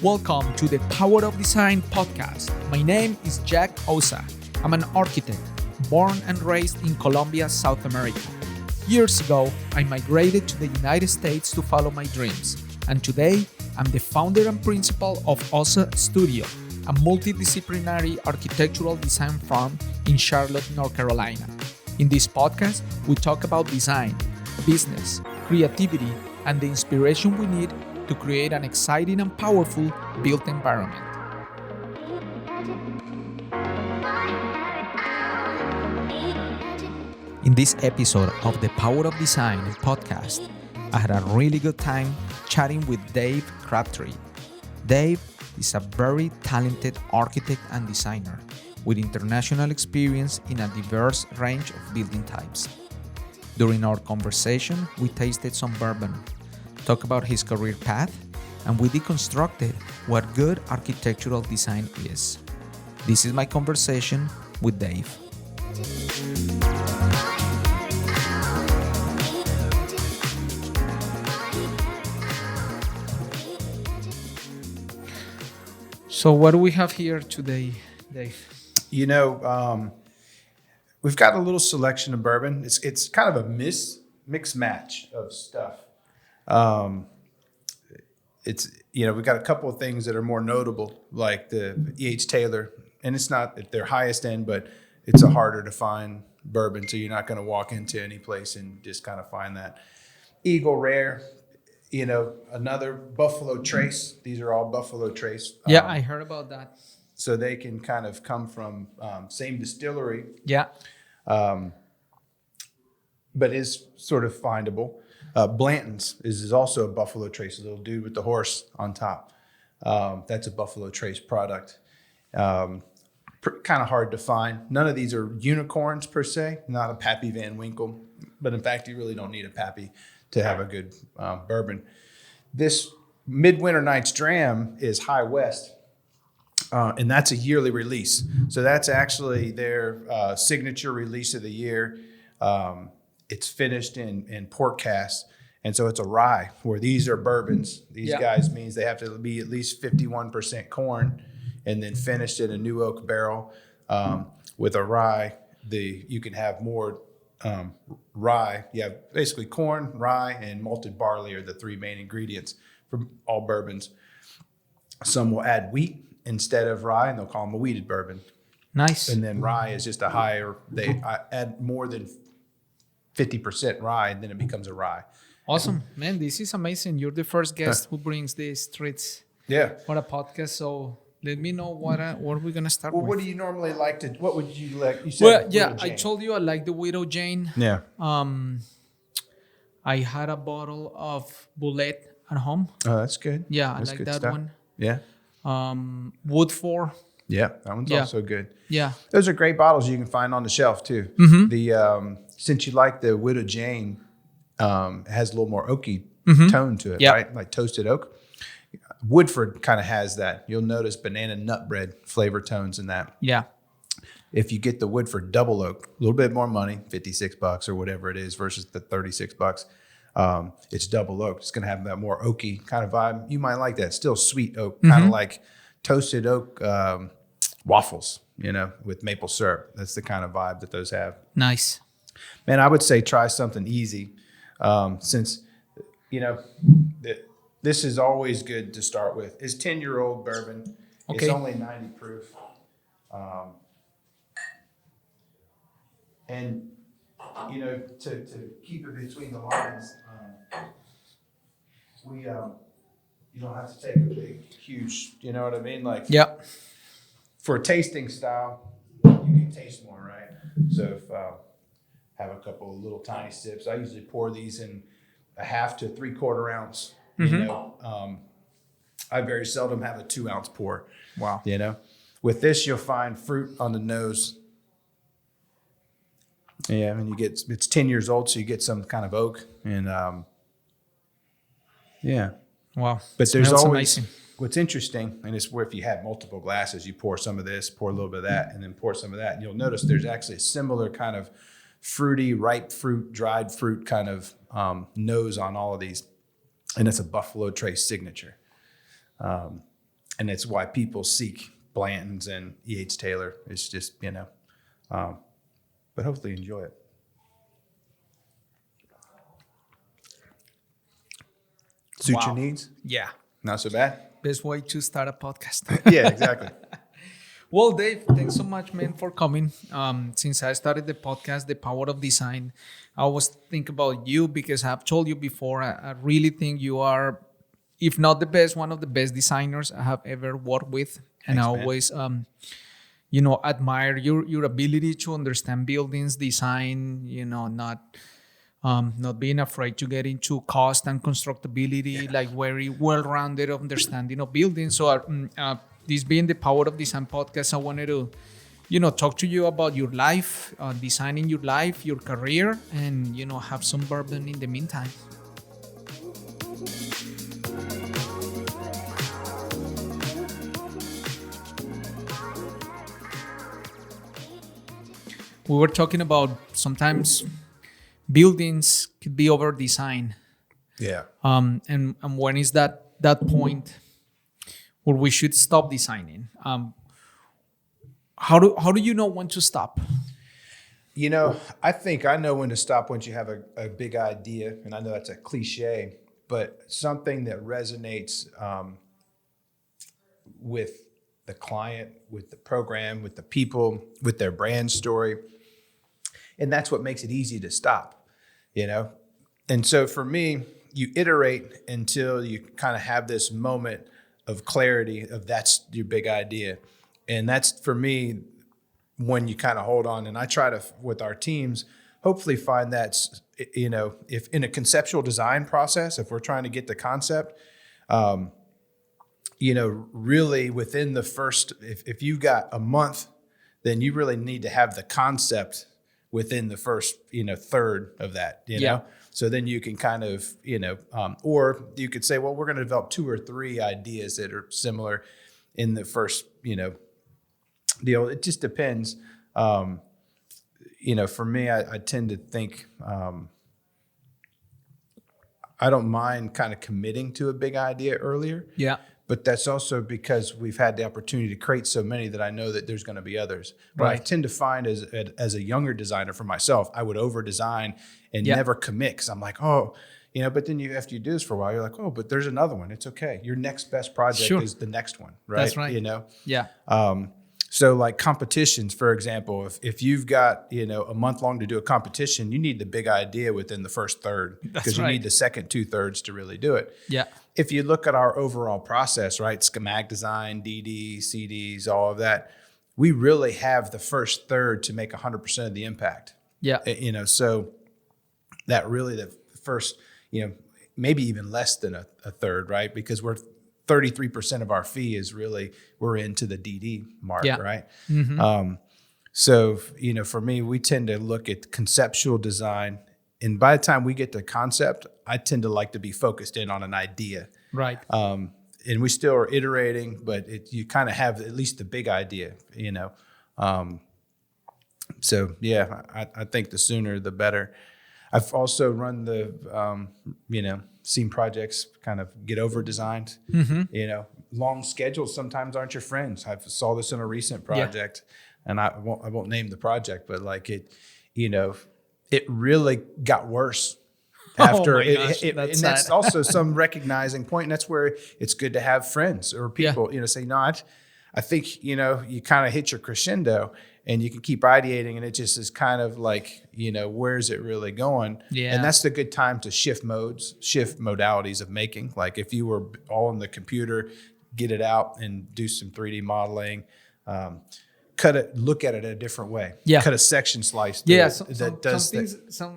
Welcome to the Power of Design podcast. My name is Jack Osa. I'm an architect, born and raised in Colombia, South America. Years ago, I migrated to the United States to follow my dreams, and today, I'm the founder and principal of Osa Studio, a multidisciplinary architectural design firm in Charlotte, North Carolina. In this podcast, we talk about design, business, creativity, and the inspiration we need to create an exciting and powerful built environment. In this episode of the Power of Design podcast, I had a really good time chatting with David Crabtree. Dave is a very talented architect and designer with international experience in a diverse range of building types. During our conversation, we tasted some bourbon, talked about his career path, and we deconstructed what good architectural design is. This is my conversation with Dave. So what do we have here today, Dave? You know, we've got a little selection of bourbon. It's kind of a mixed match of stuff. We've got a couple of things that are more notable, like the E.H. Taylor, and it's not at their highest end, but it's a harder to find bourbon, so you're not going to walk into any place and just kind of find that. Eagle Rare, another Buffalo Trace. These are all Buffalo Trace. Yeah, I heard about that. So they can kind of come from same distillery. Yeah. But is sort of findable. Blanton's is also a Buffalo Trace, a little dude with the horse on top. That's a Buffalo Trace product. Kind of hard to find. None of these are unicorns per se, not a Pappy Van Winkle. But in fact, you really don't need a Pappy to have a good bourbon. This Midwinter Night's Dram is High West. And that's a yearly release. So that's actually their signature release of the year. It's finished in port cask. And so it's a rye, where these are bourbons. These guys means they have to be at least 51% corn and then finished in a new oak barrel. With a rye, you can have more rye. You have basically corn, rye, and malted barley are the three main ingredients for all bourbons. Some will add wheat instead of rye, and they'll call them a wheated bourbon. Nice. And then rye is just a higher, they add more than 50% rye, and then it becomes a rye. Awesome. Man, this is amazing. You're the first guest who brings these treats for a podcast. So let me know what we're going to start with. What do you normally like to, what would you like? You said I told you I like the Widow Jane. Yeah. I had a bottle of Bullet at home. Oh, that's good. Yeah, that's I like good that stuff. one. Yeah. Woodford. Yeah, that one's also good. Yeah. Those are great bottles you can find on the shelf too. Mm-hmm. Since you like the Widow Jane, it has a little more oaky tone to it, right? Like toasted oak. Woodford kind of has that. You'll notice banana nut bread flavor tones in that. Yeah. If you get the Woodford double oak, a little bit more money, $56 or whatever it is versus the $36. It's double oak. It's going to have that more oaky kind of vibe. You might like that. Still sweet oak, kind of like toasted oak waffles, with maple syrup. That's the kind of vibe that those have. Nice. Man, I would say try something easy, since, this is always good to start with. It's 10-year-old bourbon. Okay. It's only 90 proof. And, to keep it between the lines, you don't have to take a big, huge, you know what I mean? Like, for a tasting style, you can taste more, right? So if have a couple of little tiny sips. I usually pour these in a 1/2 to 3/4 ounce. I very seldom have a 2-ounce pour. Wow. With this, you'll find fruit on the nose. Yeah, and it's 10 years old, so you get some kind of oak and Wow. But there's always amazing. What's interesting, and it's where if you have multiple glasses, you pour some of this, pour a little bit of that, and then pour some of that, and you'll notice there's actually a similar kind of fruity, ripe fruit, dried fruit kind of nose on all of these, and it's a Buffalo Trace signature. and it's why people seek Blanton's and E.H. Taylor. It's just, but hopefully enjoy it. Suit Wow. your needs? Yeah. Not so bad? Best way to start a podcast. Yeah, exactly. Well, Dave, thanks so much, man, for coming. Since I started the podcast, The Power of Design, I always think about you because I've told you before, I really think you are, if not the best, one of the best designers I have ever worked with. And Thanks, I man. always, admire your ability to understand buildings, design, not being afraid to get into cost and constructability, like very well-rounded understanding of buildings. So this being the Power of Design podcast, I wanted to, talk to you about your life, designing your life, your career, and, have some bourbon in the meantime. We were talking about sometimes buildings could be over designed. Yeah. And when is that point where we should stop designing? How do you know when to stop? I think I know when to stop once you have a big idea, and I know that's a cliche, but something that resonates with the client, with the program, with the people, with their brand story. And that's what makes it easy to stop, And so for me, you iterate until you kind of have this moment of clarity of that's your big idea. And that's, for me, when you kind of hold on. And I try to, with our teams, hopefully find that, if in a conceptual design process, if we're trying to get the concept, really within the first, if you've got a month, then you really need to have the concept within the first, third of that, know? So then you can kind of, or you could say, well, we're going to develop 2 or 3 ideas that are similar in the first, deal. It just depends. For me, I tend to think, I don't mind kind of committing to a big idea earlier. Yeah. But that's also because we've had the opportunity to create so many that I know that there's going to be others. But I tend to find as a younger designer for myself, I would over design and never commit because I'm like, but then after you do this for a while, you're like, but there's another one. It's okay. Your next best project is the next one, right? That's right. Yeah. So like competitions, for example, if you've got, a month long to do a competition, you need the big idea within the first third because you need the second 2/3 to really do it. Yeah. If you look at our overall process, right, schematic design, DD, CDs, all of that, we really have the first third to make 100% of the impact. Yeah. So that really the first, maybe even less than a third, right? Because 33% of our fee is really, we're into the DD mark, right? Mm-hmm. So, for me, we tend to look at conceptual design. And by the time we get to concept, I tend to like to be focused in on an idea. Right. And we still are iterating, but you kind of have at least the big idea, So, yeah, I think the sooner the better. I've also run the, seen projects kind of get over designed. Mm-hmm. Long schedules sometimes aren't your friends. I saw this in a recent project, and I won't name the project, but like it, it really got worse after and that's also some recognizing point. And that's where it's good to have friends or people, say, no, I think, you kind of hit your crescendo and you can keep ideating and it just is kind of like, where's it really going? Yeah. And that's the good time to shift modalities of making. Like if you were all in the computer, get it out and do some 3D modeling, look at it a different way. Yeah. Cut a section slice. Yeah.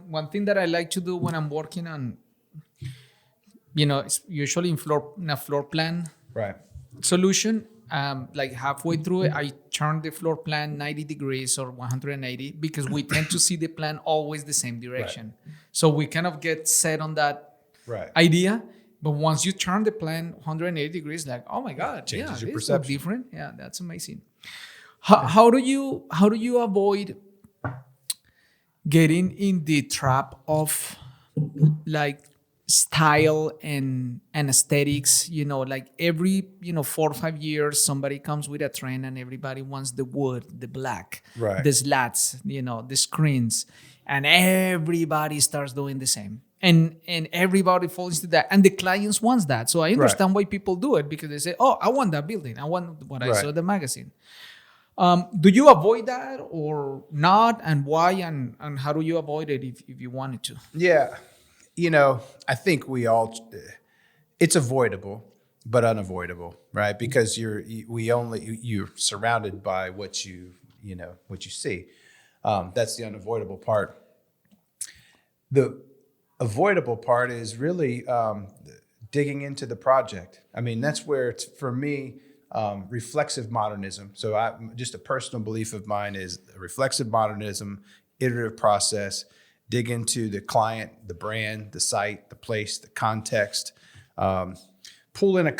One thing that I like to do when I'm working on, it's usually in a floor plan solution. Like halfway through it, I turn the floor plan 90 degrees or 180 because we tend to see the plan always the same direction. Right. So we kind of get set on that idea. But once you turn the plan 180 degrees, like, oh my God, changes your it's perception. So different. Yeah, that's amazing. How do you avoid getting in the trap of like style and aesthetics, like every 4 or 5 years somebody comes with a trend and everybody wants the wood, the black, Right. the slats, the screens, and everybody starts doing the same, and everybody falls into that, and the clients wants that. So I understand why people do it, because they say, oh, I want that building, I want what I saw in the magazine. Do you avoid that or not, and why, and how do you avoid it if you wanted to? Yeah. I think it's avoidable, but unavoidable, right? Because you're surrounded by what you see. That's the unavoidable part. The avoidable part is really digging into the project. I mean, that's where it's, for me, reflexive modernism. So just a personal belief of mine is reflexive modernism, iterative process, dig into the client, the brand, the site, the place, the context, pull in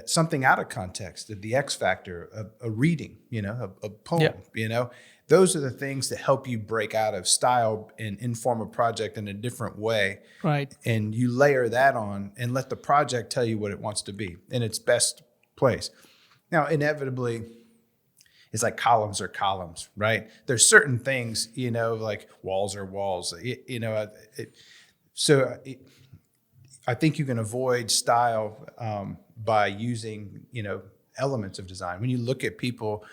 something out of context, the X factor, a reading, a poem, Those are the things that help you break out of style and inform a project in a different way. Right. And you layer that on and let the project tell you what it wants to be in its best place. Now, inevitably, it's like columns are columns, right? There's certain things, like walls are walls, I think you can avoid style by using, elements of design. When you look at people,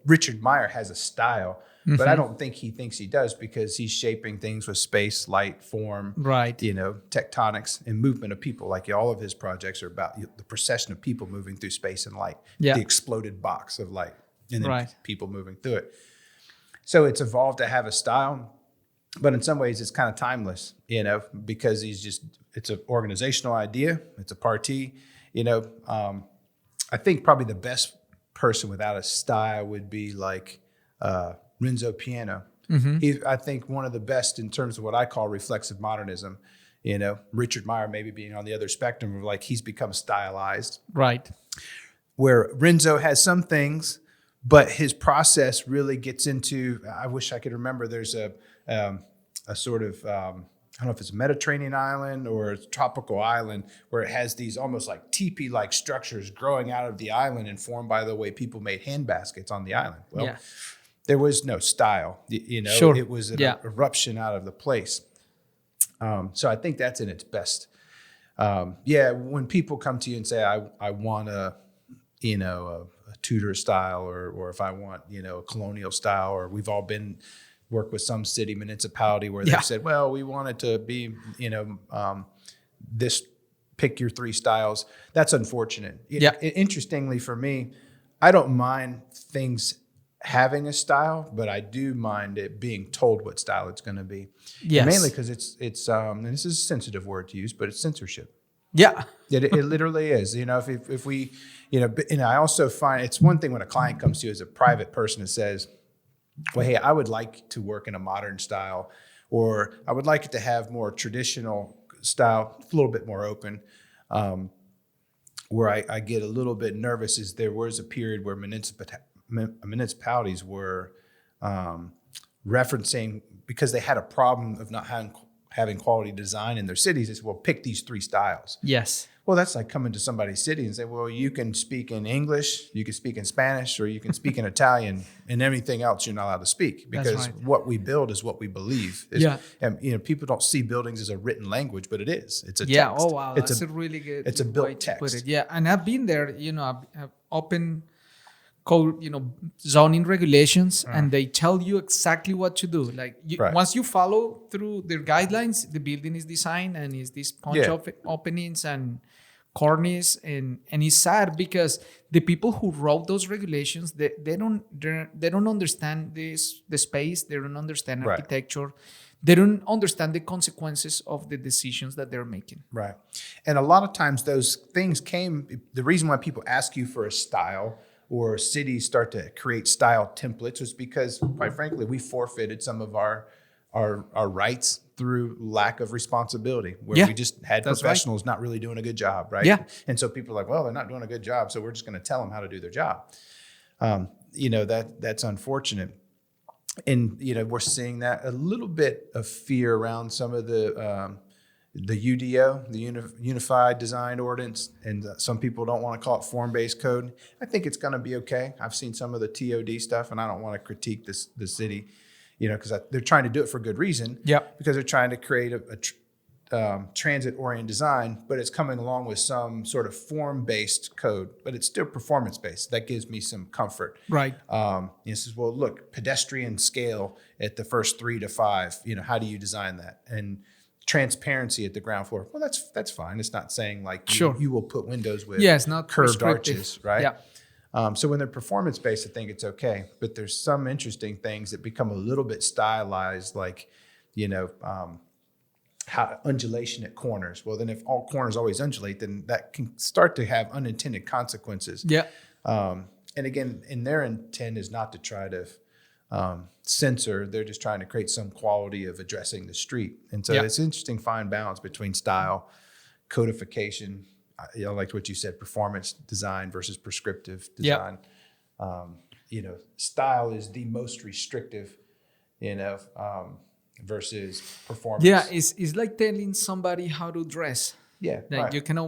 Richard Meyer has a style, but I don't think he thinks he does, because he's shaping things with space, light, form, right? Tectonics and movement of people. Like all of his projects are about the procession of people moving through space and light, the exploded box of light, and then people moving through it. So it's evolved to have a style, but in some ways it's kind of timeless, because it's an organizational idea. It's a party, I think probably the best person without a style would be like Renzo Piano. Mm-hmm. He's, I think, one of the best in terms of what I call reflexive modernism. Richard Meyer maybe being on the other spectrum of like he's become stylized. Right. Where Renzo has some things, but his process really gets into, I wish I could remember, there's a sort of, I don't know if it's a Mediterranean island or a tropical island where it has these almost like teepee-like structures growing out of the island and formed by the way people made hand baskets on the island. Well, there was no style, it was an eruption out of the place. So I think that's in its best. When people come to you and say, I want a Tudor style, or if I want, a colonial style, or we've all work with some city municipality where they've said, well, we want it to be, this, pick your 3 styles. That's unfortunate. Interestingly for me, I don't mind things having a style, but I do mind it being told what style it's going to be. Yes. And mainly because it's and this is a sensitive word to use, but it's censorship. Yeah. It literally is. If we, and I also find it's one thing when a client comes to you as a private person and says, well, hey, I would like to work in a modern style, or I would like it to have more traditional style, a little bit more open. Where I get a little bit nervous is there was a period where municipalities were referencing, because they had a problem of not having quality design in their cities. They said, well, pick these 3 styles. Yes. Well, that's like coming to somebody's city and say, well, you can speak in English, you can speak in Spanish, or you can speak in Italian, and everything else you're not allowed to speak, because what we build is what we believe. And people don't see buildings as a written language, but it is. It's a text. Oh wow, that's a really good. It's a built text. Put it. Yeah, and I've been there. I've opened code, zoning regulations, and they tell you exactly what to do. Like once you follow through their guidelines, the building is designed and is this punch openings and cornice, and it's sad because the people who wrote those regulations, they don't understand the space, they don't understand architecture, they don't understand the consequences of the decisions that they're making. Right. And a lot of times those things the reason why people ask you for a style, or cities start to create style templates, was because, quite frankly, we forfeited some of our rights through lack of responsibility, where we just had professionals not really doing a good job, right? Yeah. And so people are like, well, they're not doing a good job, so we're just going to tell them how to do their job. That's unfortunate. And, we're seeing that a little bit of fear around some of the the UDO, the Unified Design Ordinance, and some people don't want to call it form-based code. I think it's going to be okay. I've seen some of the TOD stuff, and I don't want to critique the city, because they're trying to do it for good reason. Yep. Because they're trying to create a transit-oriented design, but it's coming along with some sort of form-based code, but it's still performance-based. That gives me some comfort. Right. It says, well, look, pedestrian scale at the first 3 to 5. How do you design that? And transparency at the ground floor. Well, that's fine. It's not saying like you will put windows with it's not curved arches, right? Yeah. So when they're performance-based, I think it's okay. But there's some interesting things that become a little bit stylized, like, how undulation at corners. Well, then if all corners always undulate, then that can start to have unintended consequences. Yeah. And again, their intent is not to try to censor. They're just trying to create some quality of addressing the street. And so it's an interesting fine balance between style, codification. I liked what you said, performance design versus prescriptive design. Style is the most restrictive, versus performance. Yeah, it's like telling somebody how to dress. Yeah, Like right. you can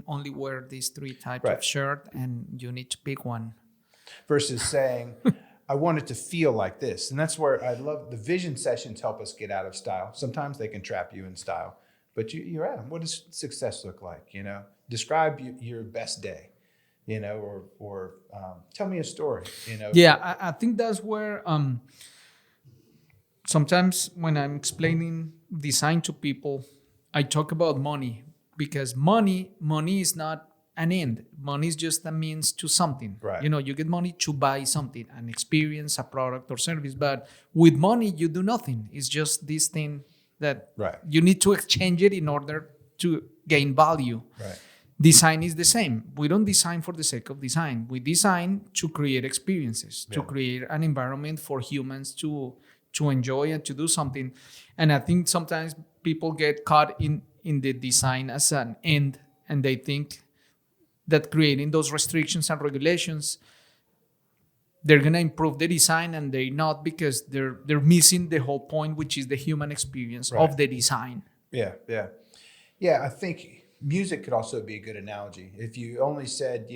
only wear these 3 types of shirt, and you need to pick one. Versus saying, I want it to feel like this. And that's where I love the vision sessions help us get out of style. Sometimes they can trap you in style, but you're at them. What does success look like? Describe your best day, or tell me a story, Yeah, I think that's where sometimes when I'm explaining design to people, I talk about money, because money is not an end. Money is just a means to something. Right. You get money to buy something, an experience, a product or service. But with money, you do nothing. It's just this thing that you need to exchange it in order to gain value. Right. Design is the same. We don't design for the sake of design. We design to create experiences, to create an environment for humans to enjoy and to do something. And I think sometimes people get caught in the design as an end, and they think that creating those restrictions and regulations, they're going to improve the design, and they're not, because they're missing the whole point, which is the human experience of the design. Yeah. I think music could also be a good analogy. If you only said,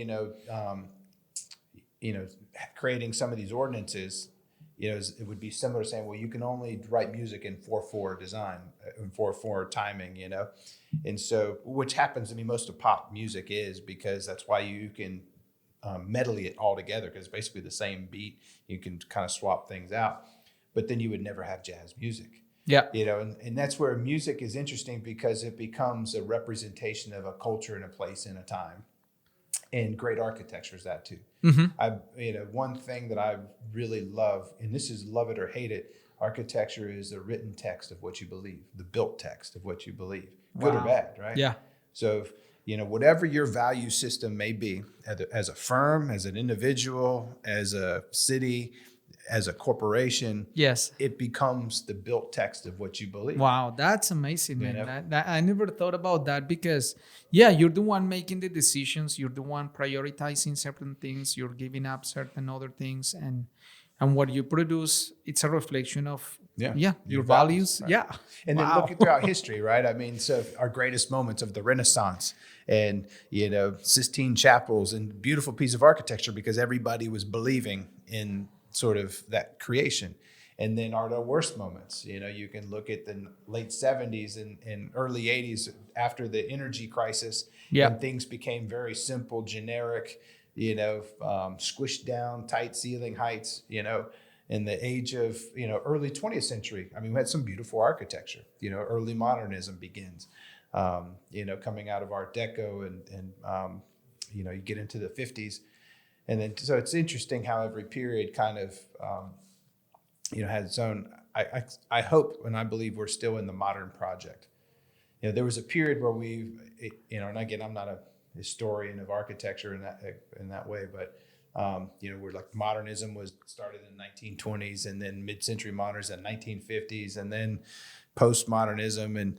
creating some of these ordinances, it would be similar to saying, well, you can only write music in 4/4 design, in 4/4 timing, and so, which happens to be most of pop music is, because that's why you can medley it all together, because it's basically the same beat. You can kind of swap things out, but then you would never have jazz music. Yeah. And that's where music is interesting, because it becomes a representation of a culture and a place and a time. And great architecture is that too. Mm-hmm. One thing that I really love, and this is love it or hate it, architecture is the written text of what you believe, the built text of what you believe, good or bad, right? Yeah. So, whatever your value system may be, as a firm, as an individual, as a city, as a corporation, yes, it becomes the built text of what you believe. Wow, that's amazing, man. That, I never thought about that, because you're the one making the decisions, you're the one prioritizing certain things, you're giving up certain other things, and what you produce, it's a reflection of your values. Right? Yeah. And then looking throughout history, right? I mean, so our greatest moments of the Renaissance, and Sistine chapels, and beautiful piece of architecture, because everybody was believing in sort of that creation. And then are the worst moments. You can look at the late 70s and early 80s after the energy crisis, and things became very simple, generic, squished down, tight ceiling heights, in the age of, early 20th century. I mean, we had some beautiful architecture, early modernism begins, coming out of Art Deco, and you get into the 50s. And then, so it's interesting how every period kind of, had its own. I hope and I believe we're still in the modern project. There was a period where and again, I'm not a historian of architecture in that way, but we're like modernism was started in the 1920s, and then mid-century modernism in the 1950s, and then postmodernism, and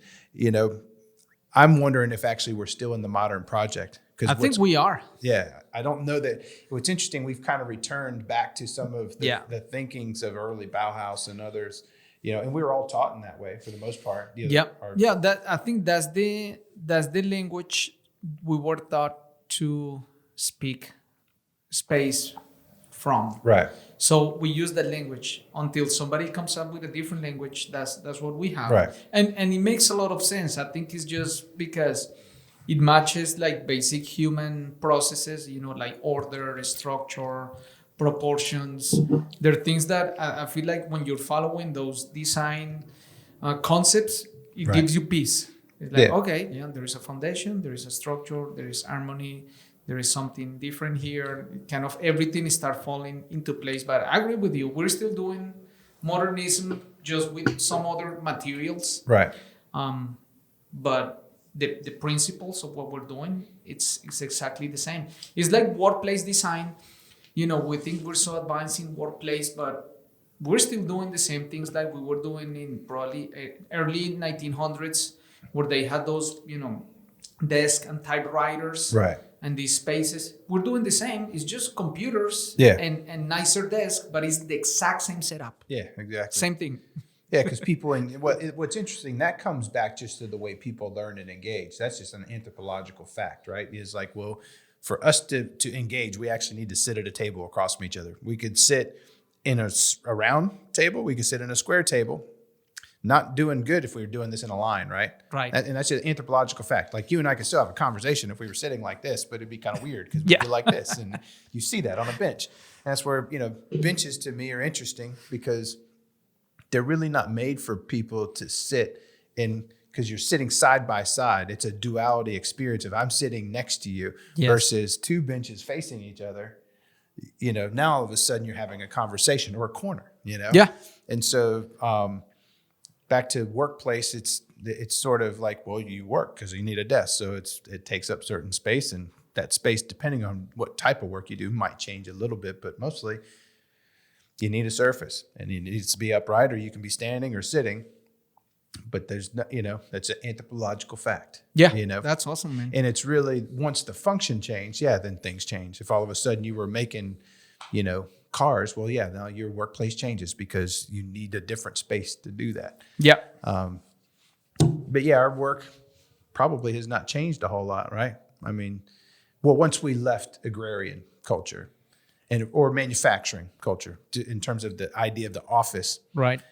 I'm wondering if actually we're still in the modern project. I think we are. Yeah, I don't know that. What's interesting, we've kind of returned back to some of the thinkings of early Bauhaus and others, and we were all taught in that way for the most part. Yeah. That I think that's the language we were taught to speak space from. Right. So we use that language until somebody comes up with a different language. That's what we have. Right. And it makes a lot of sense. I think it's just because it matches like basic human processes, like order, structure, proportions. There are things that I feel like when you're following those design concepts, it gives you peace. It's like, okay, there is a foundation, there is a structure, there is harmony, there is something different here. Kind of everything start falling into place. But I agree with you. We're still doing modernism just with some other materials. Right. But the principles of what we're doing, it's exactly the same. It's like workplace design. We think we're so advanced in workplace, but we're still doing the same things like we were doing in probably early 1900s, where they had those, desk and typewriters. Right. And these spaces. We're doing the same. It's just computers and nicer desk, but it's the exact same setup. Yeah, exactly. Same thing. Yeah, because people, what's interesting, that comes back just to the way people learn and engage. That's just an anthropological fact, right? Is like, well, for us to engage, we actually need to sit at a table across from each other. We could sit in a round table. We could sit in a square table. Not doing good if we were doing this in a line, right? Right. And that's an anthropological fact. Like you and I could still have a conversation if we were sitting like this, but it'd be kind of weird because we'd be like this. And you see that on a bench. And that's where, benches to me are interesting because they're really not made for people to sit in, because you're sitting side by side. It's a duality experience of I'm sitting next to you versus two benches facing each other. Now all of a sudden you're having a conversation or a corner, Yeah. And so, back to workplace, it's sort of like, well, you work because you need a desk. So it takes up certain space, and that space, depending on what type of work you do, might change a little bit, but mostly you need a surface, and it needs to be upright, or you can be standing or sitting. But there's no, that's an anthropological fact. Yeah, that's awesome, man. And it's really, once the function changed, then things change. If all of a sudden you were making, cars, well, now your workplace changes because you need a different space to do that. Yeah. But our work probably has not changed a whole lot, right? I mean, once we left agrarian culture or manufacturing culture in terms of the idea of the office, right?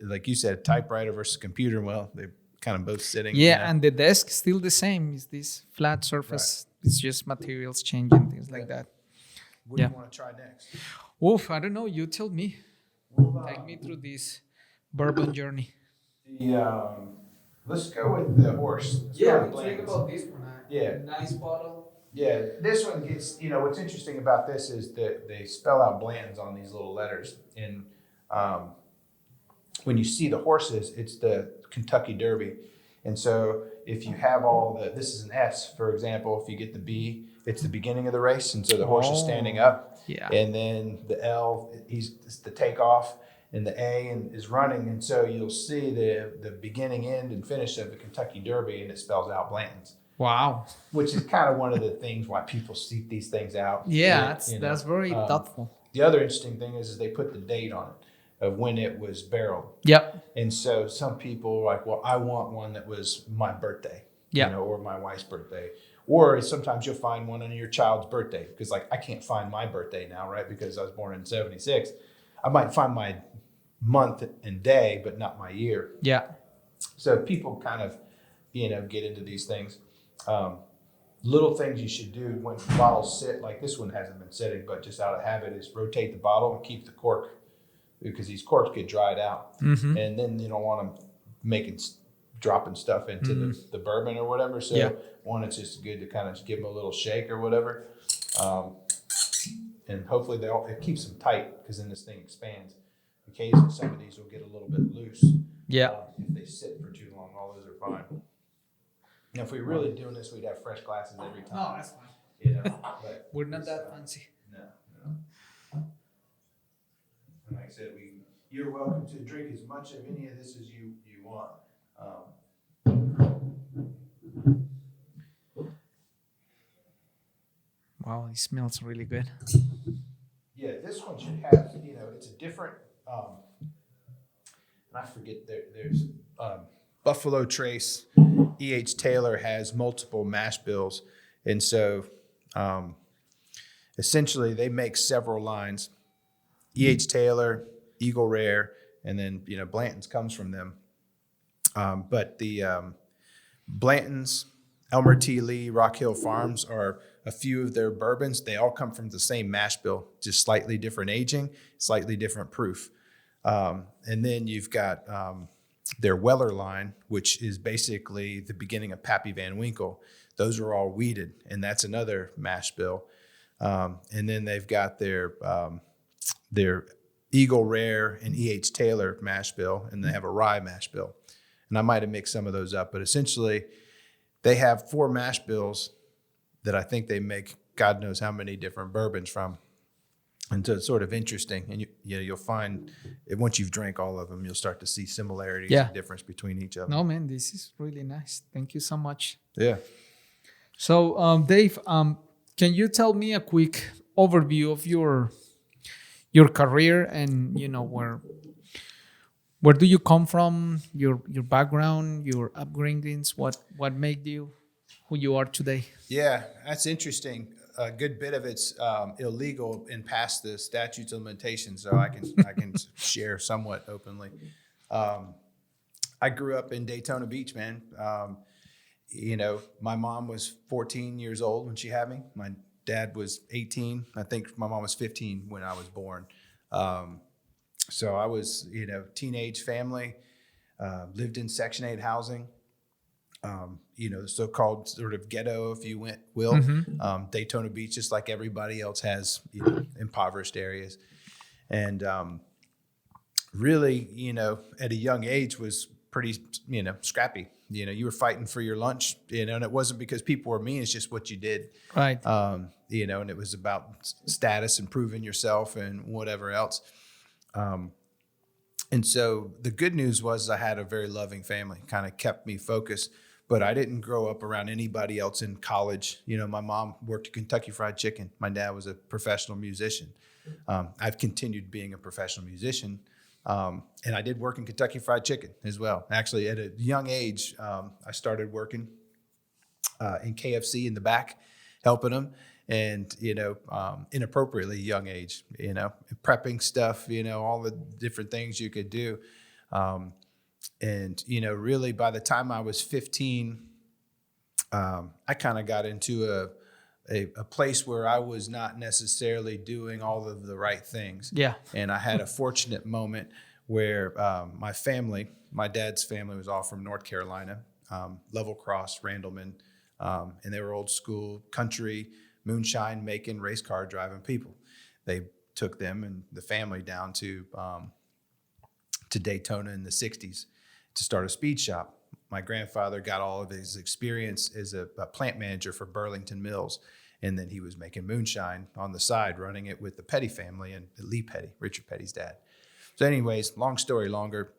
Like you said, typewriter versus computer. Well, they're kind of both sitting. Yeah, and the desk still the same. It's this flat surface. Right. It's just materials changing, things like that. What do you want to try next? Oof, I don't know. You tell me. Take me through this bourbon journey. Let's go with the horse. Let's think about this one. Nice bottle. Yeah, this one gets, what's interesting about this is that they spell out Blanton's on these little letters. And when you see the horses, it's the Kentucky Derby. And so if you have this is an S, for example, if you get the B, it's the beginning of the race. And so the horse is standing up. Yeah. And then the L, it's the takeoff, and the A is running. And so you'll see the beginning, end, and finish of the Kentucky Derby, and it spells out Blanton's. Wow. Which is kind of one of the things why people seek these things out. Yeah, that's very thoughtful. The other interesting thing is they put the date on it of when it was barreled. Yep. And so some people are like, well, I want one that was my birthday, or my wife's birthday. Or sometimes you'll find one on your child's birthday, because I can't find my birthday now, right? Because I was born in 76. I might find my month and day, but not my year. Yeah. So people kind of, get into these things. Little things you should do when bottles sit, like this one hasn't been sitting, but just out of habit, is rotate the bottle and keep the cork, because these corks get dried out. Mm-hmm. And then you don't want them dropping stuff into the bourbon or whatever. So one, it's just good to kind of give them a little shake or whatever. And hopefully it keeps them tight, because then this thing expands. Occasionally some of these will get a little bit loose. Yeah. If they sit for too long, all those are fine. Now, if we were really doing this, we'd have fresh glasses every time. No, that's fine. But we're not that fancy. No. And like I said, you're welcome to drink as much of any of this as you want. Wow, it smells really good. Yeah, this one should have, it's a different I forget there's Buffalo Trace. E.H. Taylor has multiple mash bills, and so essentially they make several lines. E.H. Taylor, Eagle Rare, and then Blanton's comes from them. But the Blanton's, Elmer T. Lee, Rock Hill Farms are a few of their bourbons. They all come from the same mash bill, just slightly different aging, slightly different proof. And then you've got their Weller line, which is basically the beginning of Pappy Van Winkle. Those are all wheated, and that's another mash bill. And then they've got their Eagle Rare and E.H. Taylor mash bill, and they have a rye mash bill. And I might have mixed some of those up, but essentially they have 4 mash bills that I think they make God knows how many different bourbons from. And so it's sort of interesting. And you'll find once you've drank all of them, you'll start to see similarities and difference between each of them. No, man, this is really nice. Thank you so much. Yeah. So, Dave, can you tell me a quick overview of your career and where do you come from, your background, your upbringings, what made you who you are today? Yeah, that's interesting. A good bit of it's illegal and past the statutes of limitations, so I can share somewhat openly. I grew up in Daytona Beach, man. My mom was 14 years old when she had me. My dad was 18. I think my mom was 15 when I was born. So I was, teenage family, lived in Section 8 housing, the so-called sort of ghetto, if you will. Mm-hmm. Daytona Beach, just like everybody else has, impoverished areas. And really, at a young age was pretty, scrappy. You were fighting for your lunch, and it wasn't because people were mean. It's just what you did. Right. And it was about status and proving yourself and whatever else. And so the good news was I had a very loving family, kind of kept me focused, but I didn't grow up around anybody else in college. My mom worked at Kentucky Fried Chicken. My dad was a professional musician. I've continued being a professional musician. And I did work in Kentucky Fried Chicken as well. Actually, at a young age, I started working in KFC in the back, helping them. And, inappropriately young age, prepping stuff, all the different things you could do. And, really by the time I was 15, I kind of got into a place where I was not necessarily doing all of the right things. Yeah. And I had a fortunate moment where my dad's family was all from North Carolina, Level Cross, Randleman, and they were old school country, moonshine making, race car driving people. They took them and the family down to Daytona in the 60s to start a speed shop. My grandfather got all of his experience as a plant manager for Burlington Mills, and then he was making moonshine on the side, running it with the Petty family and Lee Petty, Richard Petty's dad. So anyways, long story longer,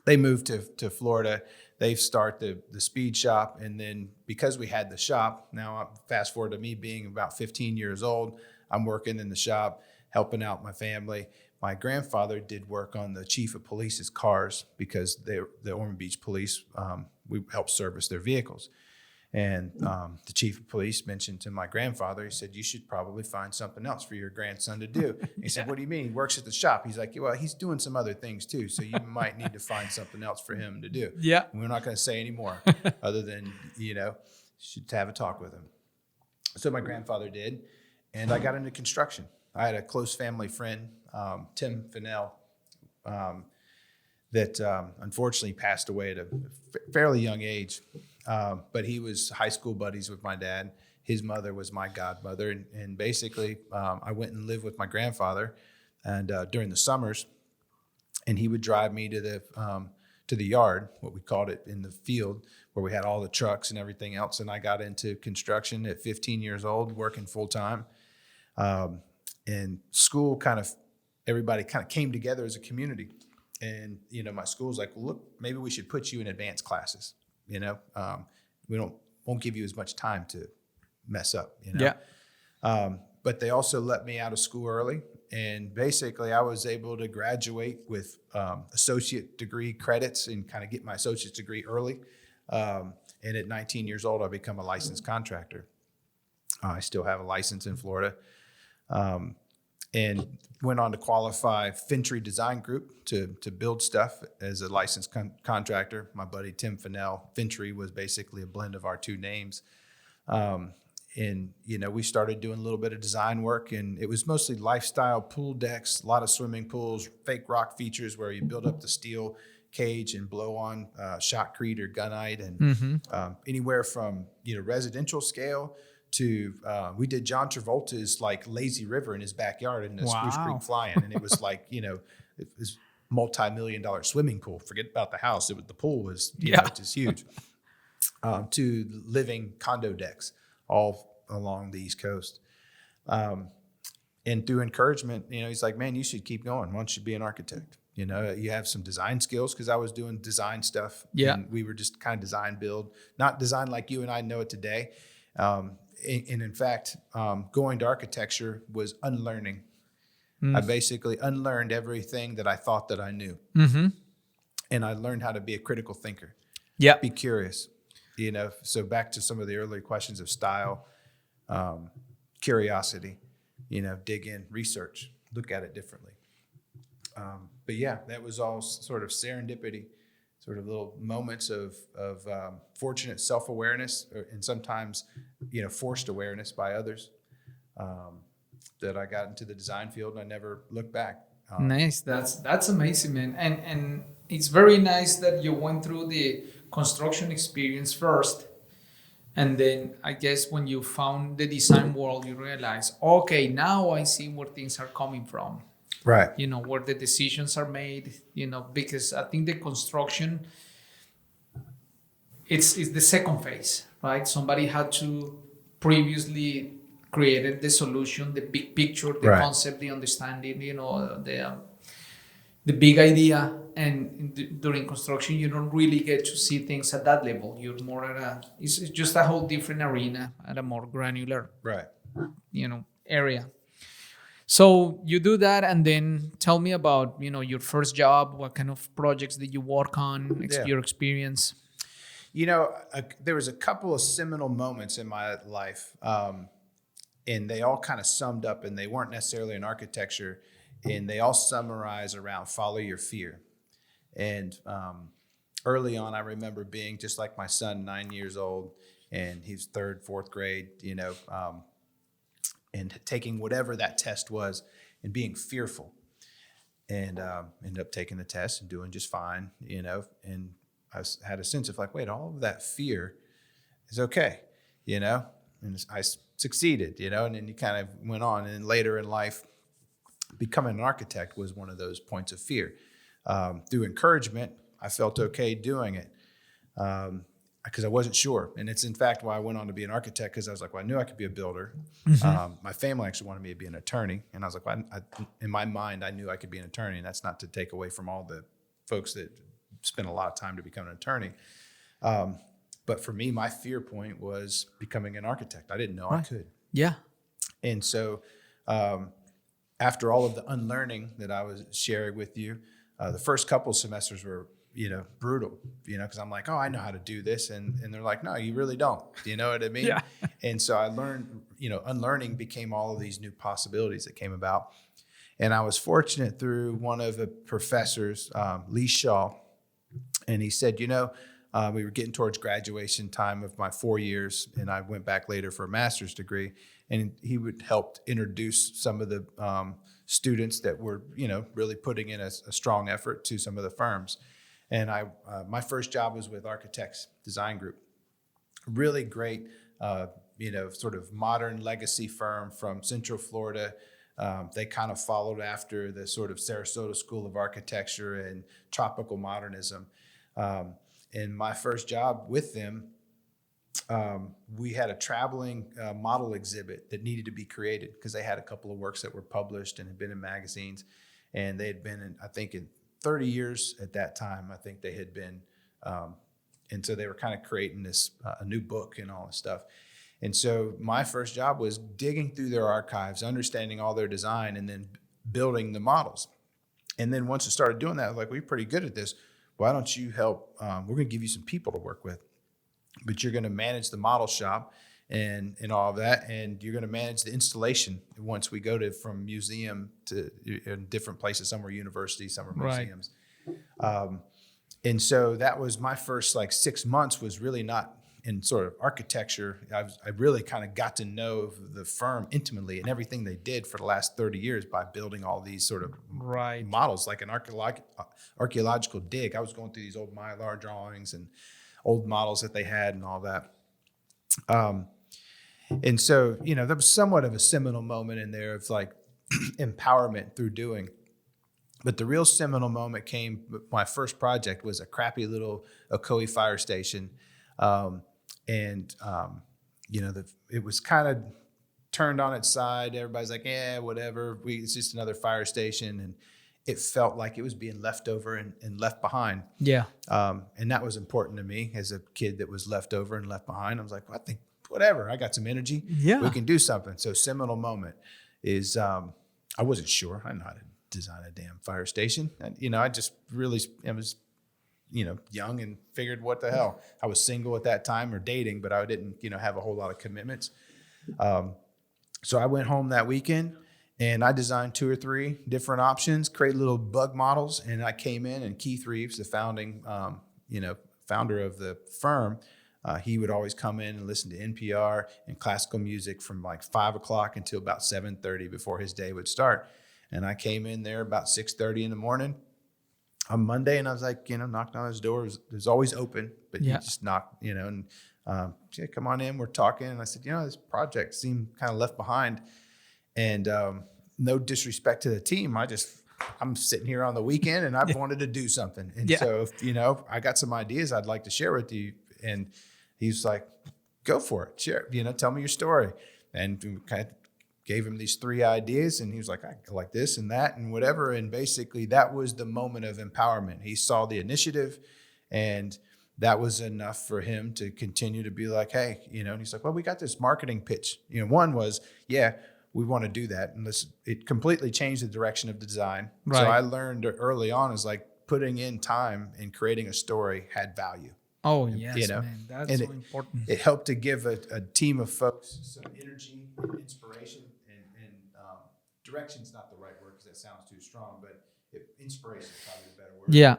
they moved to Florida. They start the speed shop, and then because we had the shop, now fast forward to me being about 15 years old, I'm working in the shop, helping out my family. My grandfather did work on the chief of police's cars because the Ormond Beach Police, we helped service their vehicles. And the chief of police mentioned to my grandfather, he said, "You should probably find something else for your grandson to do." He said, "What do you mean? He works at the shop." He's like, "Well, he's doing some other things too, so you might need to find something else for him to do." Yeah. And we're not going to say any more other than, you should have a talk with him. So my grandfather did, and I got into construction. I had a close family friend, Tim Fennell, that unfortunately passed away at a fairly young age. But he was high school buddies with my dad. His mother was my godmother. And basically, I went and lived with my grandfather and during the summers. And he would drive me to the yard, what we called it, in the field, where we had all the trucks and everything else. And I got into construction at 15 years old, working full time. And school everybody kind of came together as a community. And, my school was like, "Well, look, maybe we should put you in advanced classes. We won't give you as much time to mess up, Yeah. But they also let me out of school early And basically, I was able to graduate with associate degree credits and kind of get my associate's degree early. And at 19 years old, I become a licensed contractor. I still have a license in Florida. And went on to qualify Fintry Design Group to build stuff as a licensed contractor. My buddy Tim Fennell, Fintry was basically a blend of our two names. And, we started doing a little bit of design work, and it was mostly lifestyle pool decks, a lot of swimming pools, fake rock features where you build up the steel cage and blow on shotcrete or gunite, and anywhere from, residential scale to we did John Travolta's like lazy river in his backyard in the Spruce Creek Fly-In, and it was like it was multi-million-dollar swimming pool. Forget about the house; the pool was just huge. To living condo decks all along the East Coast, and through encouragement, he's like, "Man, you should keep going. Why don't you be an architect? You have some design skills," because I was doing design stuff. Yeah, and we were just kind of design build, not design like you and I know it today. And in fact, going to architecture was unlearning. I basically unlearned everything that I thought that I knew. And I learned how to be a critical thinker. Yeah. Be curious. So back to some of the earlier questions of style, curiosity, dig in, research, look at it differently. But yeah, that was all sort of serendipity, sort of little moments of fortunate self-awareness, and sometimes, forced awareness by others, that I got into the design field, and I never looked back. Nice. That's amazing, man. And it's very nice that you went through the construction experience first, and then I guess when you found the design world, you realize, okay, now I see where things are coming from. Right. Where the decisions are made, because I think the construction, it's the second phase, right? Somebody had to previously created the solution, the big picture, the concept, the understanding, the big idea. And during construction, you don't really get to see things at that level. You're more it's just a whole different arena at a more granular, area. So you do that, and then tell me about, your first job. What kind of projects did you work on? Your experience. There was a couple of seminal moments in my life, and they all kind of summed up, and they weren't necessarily in architecture, and they all summarize around follow your fear. And early on, I remember being just like my son, 9 years old, and he's third, fourth grade, and taking whatever that test was and being fearful, and ended up taking the test and doing just fine, and I had a sense of like, wait, all of that fear is okay, and I succeeded, and then you kind of went on, and then later in life, becoming an architect was one of those points of fear. Through encouragement, I felt okay doing it, because I wasn't sure. And it's in fact why I went on to be an architect, because I was like, well, I knew I could be a builder. My family actually wanted me to be an attorney. And I was like, well, in my mind, I knew I could be an attorney. And that's not to take away from all the folks that spend a lot of time to become an attorney. But for me, my fear point was becoming an architect. I didn't know I could. Yeah. And so after all of the unlearning that I was sharing with you, the first couple of semesters were, brutal, because I'm like, oh, I know how to do this. And they're like, no, you really don't. You know what I mean? Yeah. And so I learned, unlearning became all of these new possibilities that came about. And I was fortunate through one of the professors, Lee Shaw, and he said, we were getting towards graduation time of my 4 years, and I went back later for a master's degree, and he would help introduce some of the students that were, really putting in a strong effort to some of the firms. And my first job was with Architects Design Group, really great, sort of modern legacy firm from Central Florida. They kind of followed after the sort of Sarasota School of Architecture and tropical modernism. In my first job with them, we had a traveling model exhibit that needed to be created because they had a couple of works that were published and had been in magazines, and they had been in 30 years at that time. I think they had been, and so they were kind of creating this a new book and all this stuff. And so my first job was digging through their archives, understanding all their design, and then building the models. And then once I started doing that, I was like, we're pretty good at this. Why don't you help? We're going to give you some people to work with, but you're going to manage the model shop and all of that. And you're going to manage the installation once we go to from museum to in different places. Some are universities, some are museums. And so that was my first like 6 months was really not in sort of architecture. I really kind of got to know the firm intimately and everything they did for the last 30 years by building all these sort of models, like an archaeological dig. I was going through these old Mylar drawings and old models that they had and all that. And so, there was somewhat of a seminal moment in there of like empowerment through doing. But the real seminal moment came, my first project was a crappy little Ocoee fire station. It was kind of turned on its side. Everybody's like, yeah, whatever. It's just another fire station. And it felt like it was being left over and left behind. Yeah. And that was important to me as a kid that was left over and left behind. I was like, well, I think, whatever, I got some energy. Yeah. We can do something. So seminal moment is, I wasn't sure. I know how to design a damn fire station. And, I just really, I was, young and figured what the hell. I was single at that time or dating, but I didn't, have a whole lot of commitments. So I went home that weekend and I designed 2 or 3 different options, created little bug models. And I came in and Keith Reeves, the founding, founder of the firm, he would always come in and listen to NPR and classical music from like 5 o'clock until about 7:30 before his day would start. And I came in there about 6:30 in the morning on Monday, and I was like, knocked on his door. It was always open, but he just knocked, and come on in, we're talking. And I said, this project seemed kind of left behind. And no disrespect to the team, I'm sitting here on the weekend, and I've wanted to do something. And so, I got some ideas I'd like to share with you. And he's like, go for it, share, tell me your story. And we kind of gave him these 3 ideas, and he was like, I like this and that and whatever. And basically that was the moment of empowerment. He saw the initiative, and that was enough for him to continue to be like, hey, and he's like, well, we got this marketing pitch. One was, we want to do that. And it completely changed the direction of the design. Right. So I learned early on is like putting in time and creating a story had value. Oh, yes, man. That's so important. It helped to give a team of folks some energy and inspiration. And direction's not the right word because that sounds too strong, but inspiration is probably a better word. Yeah.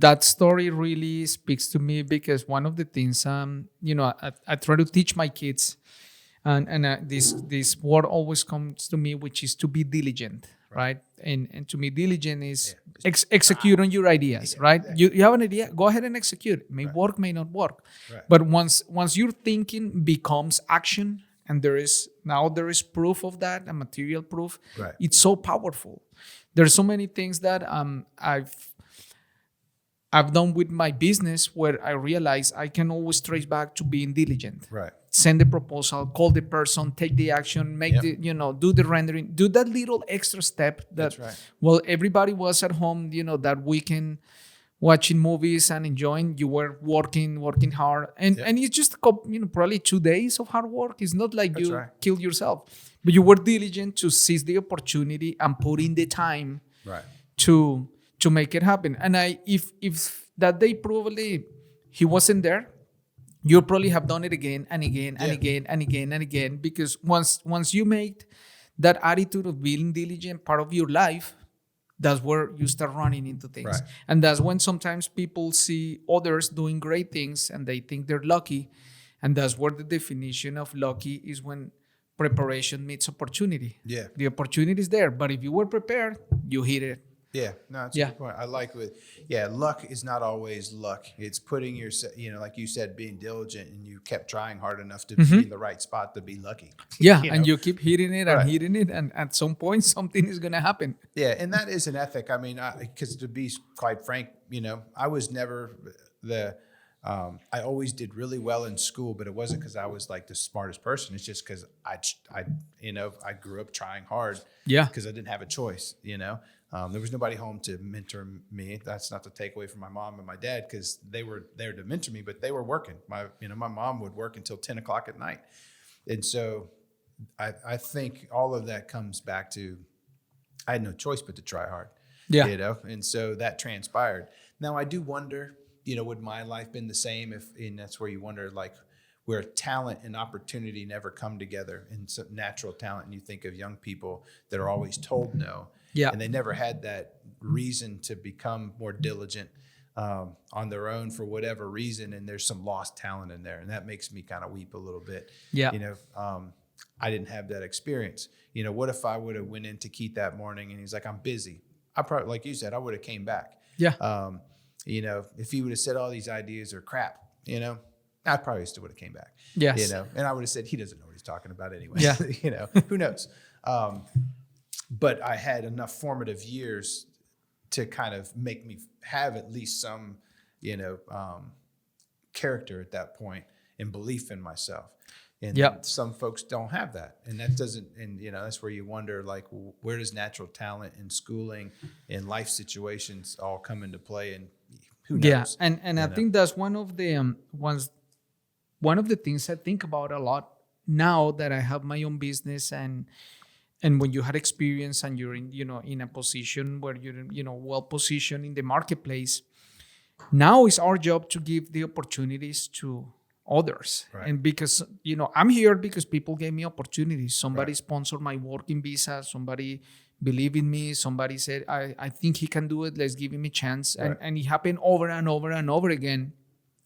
That story really speaks to me because one of the things, I try to teach my kids, and this word always comes to me, which is to be diligent. Right. And to me, diligent is execute on your ideas, right? You have an idea, go ahead and execute. It may work, may not work. Right. But once your thinking becomes action and there is proof of that, a material proof, it's so powerful. There's so many things that I've done with my business where I realize I can always trace back to being diligent. Right. Send the proposal, call the person, take the action, make do the rendering, do that little extra step that, everybody was at home, that weekend watching movies and enjoying. You were working hard. And it's just, probably 2 days of hard work. It's not like you killed yourself, but you were diligent to seize the opportunity and put in the time to make it happen. And if that day probably he wasn't there, you'll probably have done it again and again and again and again and again, because once you make that attitude of being diligent part of your life, that's where you start running into things. Right. And that's when sometimes people see others doing great things and they think they're lucky. And that's where the definition of lucky is when preparation meets opportunity. Yeah. The opportunity is there, but if you were prepared, you hit it. Yeah, no, that's a good point. I like luck is not always luck. It's putting yourself, like you said, being diligent, and you kept trying hard enough to be in the right spot to be lucky. Yeah, and you keep hitting it and hitting it, and at some point, something is going to happen. Yeah, and that is an ethic. I mean, because to be quite frank, I was never I always did really well in school, but it wasn't because I was like the smartest person. It's just because I grew up trying hard. Yeah, because I didn't have a choice. There was nobody home to mentor me. That's not to take away from my mom and my dad, because they were there to mentor me, but they were working. My mom would work until 10 o'clock at night. And so I think all of that comes back to I had no choice but to try hard. Yeah. And so that transpired. Now I do wonder, would my life been the same and that's where you wonder, like, where talent and opportunity never come together, and so natural talent, and you think of young people that are always told no, Yeah. and they never had that reason to become more diligent on their own for whatever reason, and there's some lost talent in there, and that makes me kind of weep a little bit. Yeah. I didn't have that experience. What if I would have went into Keith that morning and he's like, I'm busy? I probably, like you said, I would have came back. Yeah. If he would have said all these ideas are crap, I probably still would have came back. Yes. And I would have said, he doesn't know what he's talking about anyway. Yeah. Who knows? But I had enough formative years to kind of make me have at least some, character at that point and belief in myself. And some folks don't have that. And that doesn't, and that's where you wonder, like, where does natural talent and schooling and life situations all come into play? And who knows? Yeah. And I think that's one of the things I think about a lot now that I have my own business, and when you had experience and you're in a position where you're well positioned in the marketplace, now it's our job to give the opportunities to others. Right. And because I'm here because people gave me opportunities. Somebody sponsored my working visa, somebody believed in me, somebody said I think he can do it, let's give him a chance. Right. And it happened over and over and over again,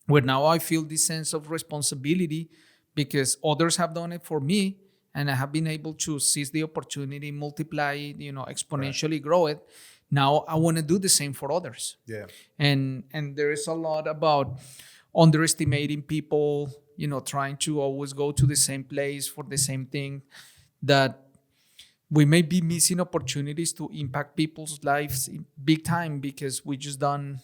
where now I feel this sense of responsibility because others have done it for me, and I have been able to seize the opportunity, multiply it, exponentially grow it. Now I want to do the same for others. Yeah. And there is a lot about underestimating people, trying to always go to the same place for the same thing, that we may be missing opportunities to impact people's lives big time because we just don't,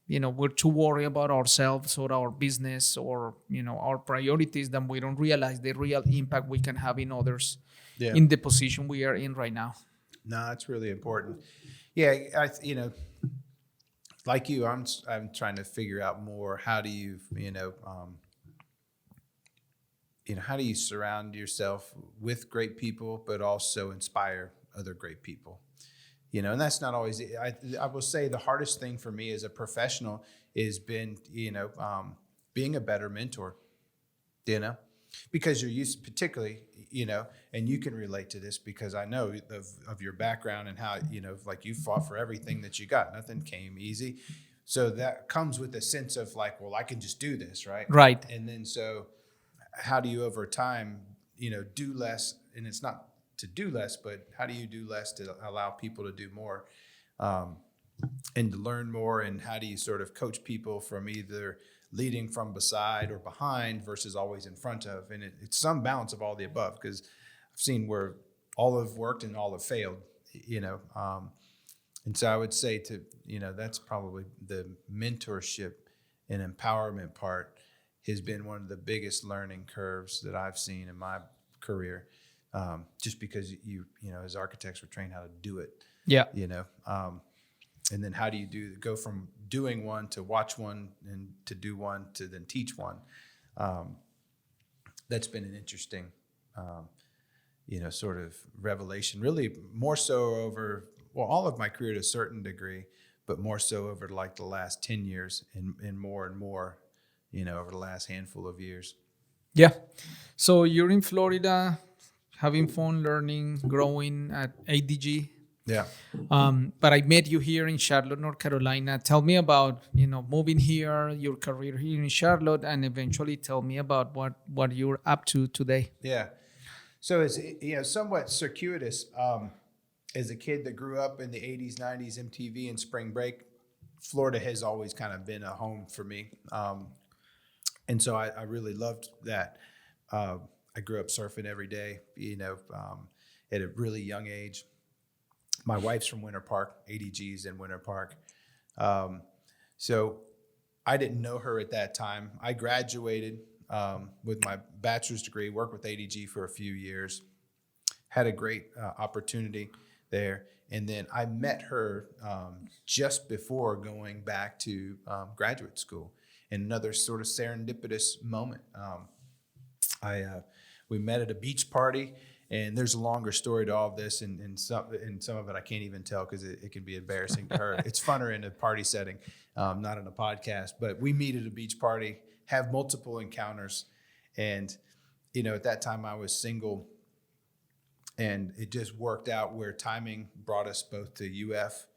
we're too worried about ourselves or our business or, our priorities, that we don't realize the real impact we can have in others in the position we are in right now. No, that's really important. Yeah, like you, I'm trying to figure out more. How do you, how do you surround yourself with great people, but also inspire other great people? And that's not always. I will say the hardest thing for me as a professional has been, being a better mentor. Because you're used, particularly, and you can relate to this because I know of your background and how, like you fought for everything that you got. Nothing came easy. So that comes with a sense of like, well, I can just do this, right? Right. And then so how do you over time, do less? And it's not to do less, but how do you do less to allow people to do more and to learn more? And how do you sort of coach people from either leading from beside or behind versus always in front of? And it's some balance of all the above, because I've seen where all have worked and all have failed, and so I would say that's probably the mentorship and empowerment part has been one of the biggest learning curves that I've seen in my career, just because as architects we're trained how to do it. Yeah. And then how do you go from doing one to watch one and to do one to then teach one? That's been an interesting, sort of revelation, really more so over, all of my career to a certain degree, but more so over like the last 10 years and more, over the last handful of years. Yeah. So you're in Florida, having fun, learning, growing at ADG. Yeah. But I met you here in Charlotte, North Carolina. Tell me about, moving here, your career here in Charlotte, and eventually tell me about what you're up to today. Yeah. So it's, somewhat circuitous. As a kid that grew up in the 80s, 90s, MTV and spring break, Florida has always kind of been a home for me. And so I really loved that. I grew up surfing every day, at a really young age. My wife's from Winter Park, ADG's in Winter Park. So I didn't know her at that time. I graduated with my bachelor's degree, worked with ADG for a few years, had a great opportunity there. And then I met her just before going back to graduate school, in another sort of serendipitous moment. We met at a beach party, And there's a longer story to all of this, and some of it I can't even tell because it can be embarrassing to her. It's funner in a party setting, not in a podcast. But we meet at a beach party, have multiple encounters, and at that time I was single, and it just worked out where timing brought us both to UF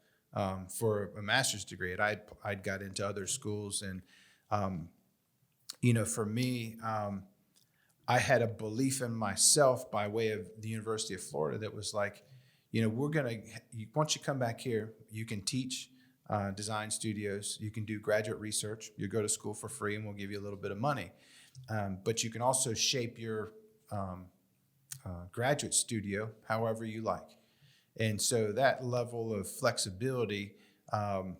for a master's degree. And I'd got into other schools, and for me. I had a belief in myself by way of the University of Florida that was like, once you come back here, you can teach design studios, you can do graduate research, you go to school for free and we'll give you a little bit of money. But you can also shape your graduate studio however you like. And so that level of flexibility and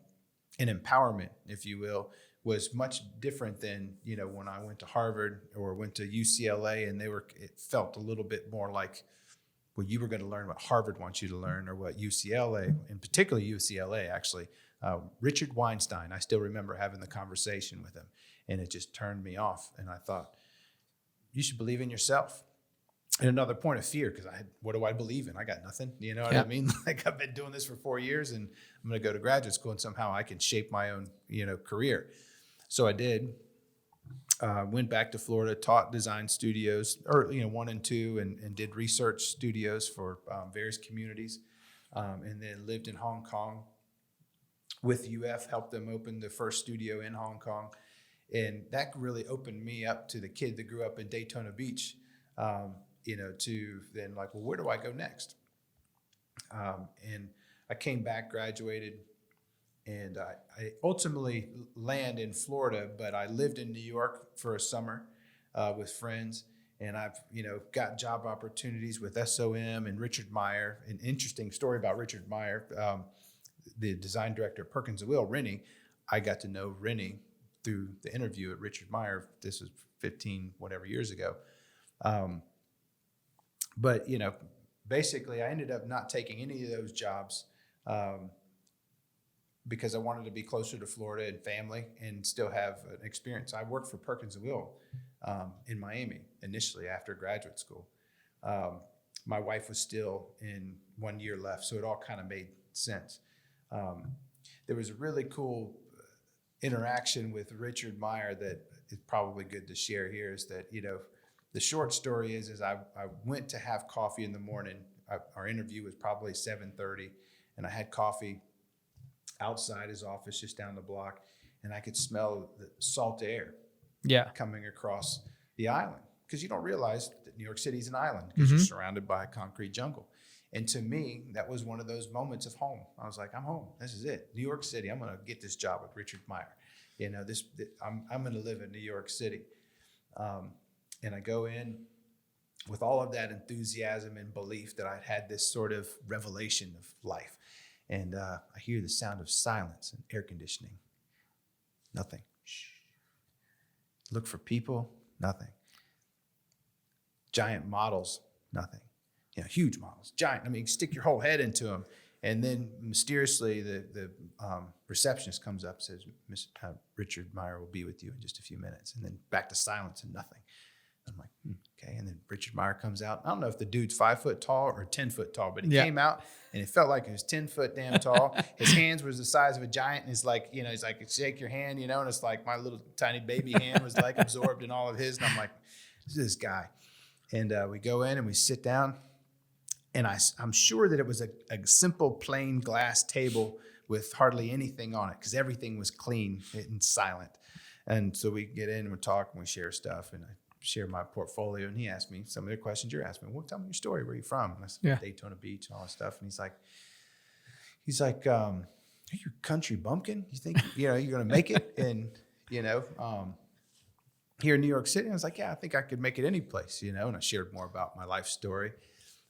empowerment, if you will, was much different than, when I went to Harvard or went to UCLA, and it felt a little bit more like, well, you were going to learn what Harvard wants you to learn, or what UCLA, and particularly UCLA, actually. Richard Weinstein, I still remember having the conversation with him, and it just turned me off. And I thought, you should believe in yourself. And another point of fear, because what do I believe in? I got nothing. You know what I mean? Like, I've been doing this for 4 years, and I'm going to go to graduate school, and somehow I can shape my own, career. So I did. Went back to Florida, taught design studios, or 1 and 2, and did research studios for various communities, and then lived in Hong Kong with UF. Helped them open the first studio in Hong Kong, and that really opened me up to the kid that grew up in Daytona Beach. To then like, well, where do I go next? And I came back, graduated. And I ultimately land in Florida, but I lived in New York for a summer with friends. And I've, got job opportunities with SOM and Richard Meyer. An interesting story about Richard Meyer, the design director of Perkins & Will, Rennie. I got to know Rennie through the interview at Richard Meyer. This was 15 whatever years ago. But basically I ended up not taking any of those jobs because I wanted to be closer to Florida and family and still have an experience. I worked for Perkins & Will in Miami initially after graduate school. My wife was still in 1 year left, so it all kind of made sense. There was a really cool interaction with Richard Meyer that is probably good to share here, is that, the short story is I went to have coffee in the morning. Our interview was probably 7:30, and I had coffee outside his office just down the block, and I could smell the salt air coming across the island, because you don't realize that New York City is an island because you're surrounded by a concrete jungle. And to me, that was one of those moments of home. I was like, I'm home. This is it. New York City. I'm going to get this job with Richard Meyer. I'm going to live in New York City. And I go in with all of that enthusiasm and belief that I'd had this sort of revelation of life. And I hear the sound of silence and air conditioning. Nothing. Shh. Look for people. Nothing. Giant models. Nothing. Huge models. Giant. I mean, stick your whole head into them. And then mysteriously, the receptionist comes up and says, Richard Meyer will be with you in just a few minutes. And then back to silence and nothing. I'm like, okay. And then Richard Meyer comes out. I don't know if the dude's 5 foot tall or 10 foot tall, but he came out and it felt like he was 10 foot damn tall. His hands was the size of a giant. And he's like, shake your hand, and it's like my little tiny baby hand was like absorbed in all of his. And I'm like, this guy. And we go in and we sit down. And I'm sure that it was a simple plain glass table with hardly anything on it, because everything was clean and silent. And so we get in and we talk and we share stuff, and I share my portfolio, and he asked me some of the questions you're asking me. Well, tell me your story. Where are you from? And I said, Daytona Beach and all that stuff. And he's like, are you a country bumpkin? You think, you're going to make it in, here in New York City? And I was like, yeah, I think I could make it any place, and I shared more about my life story.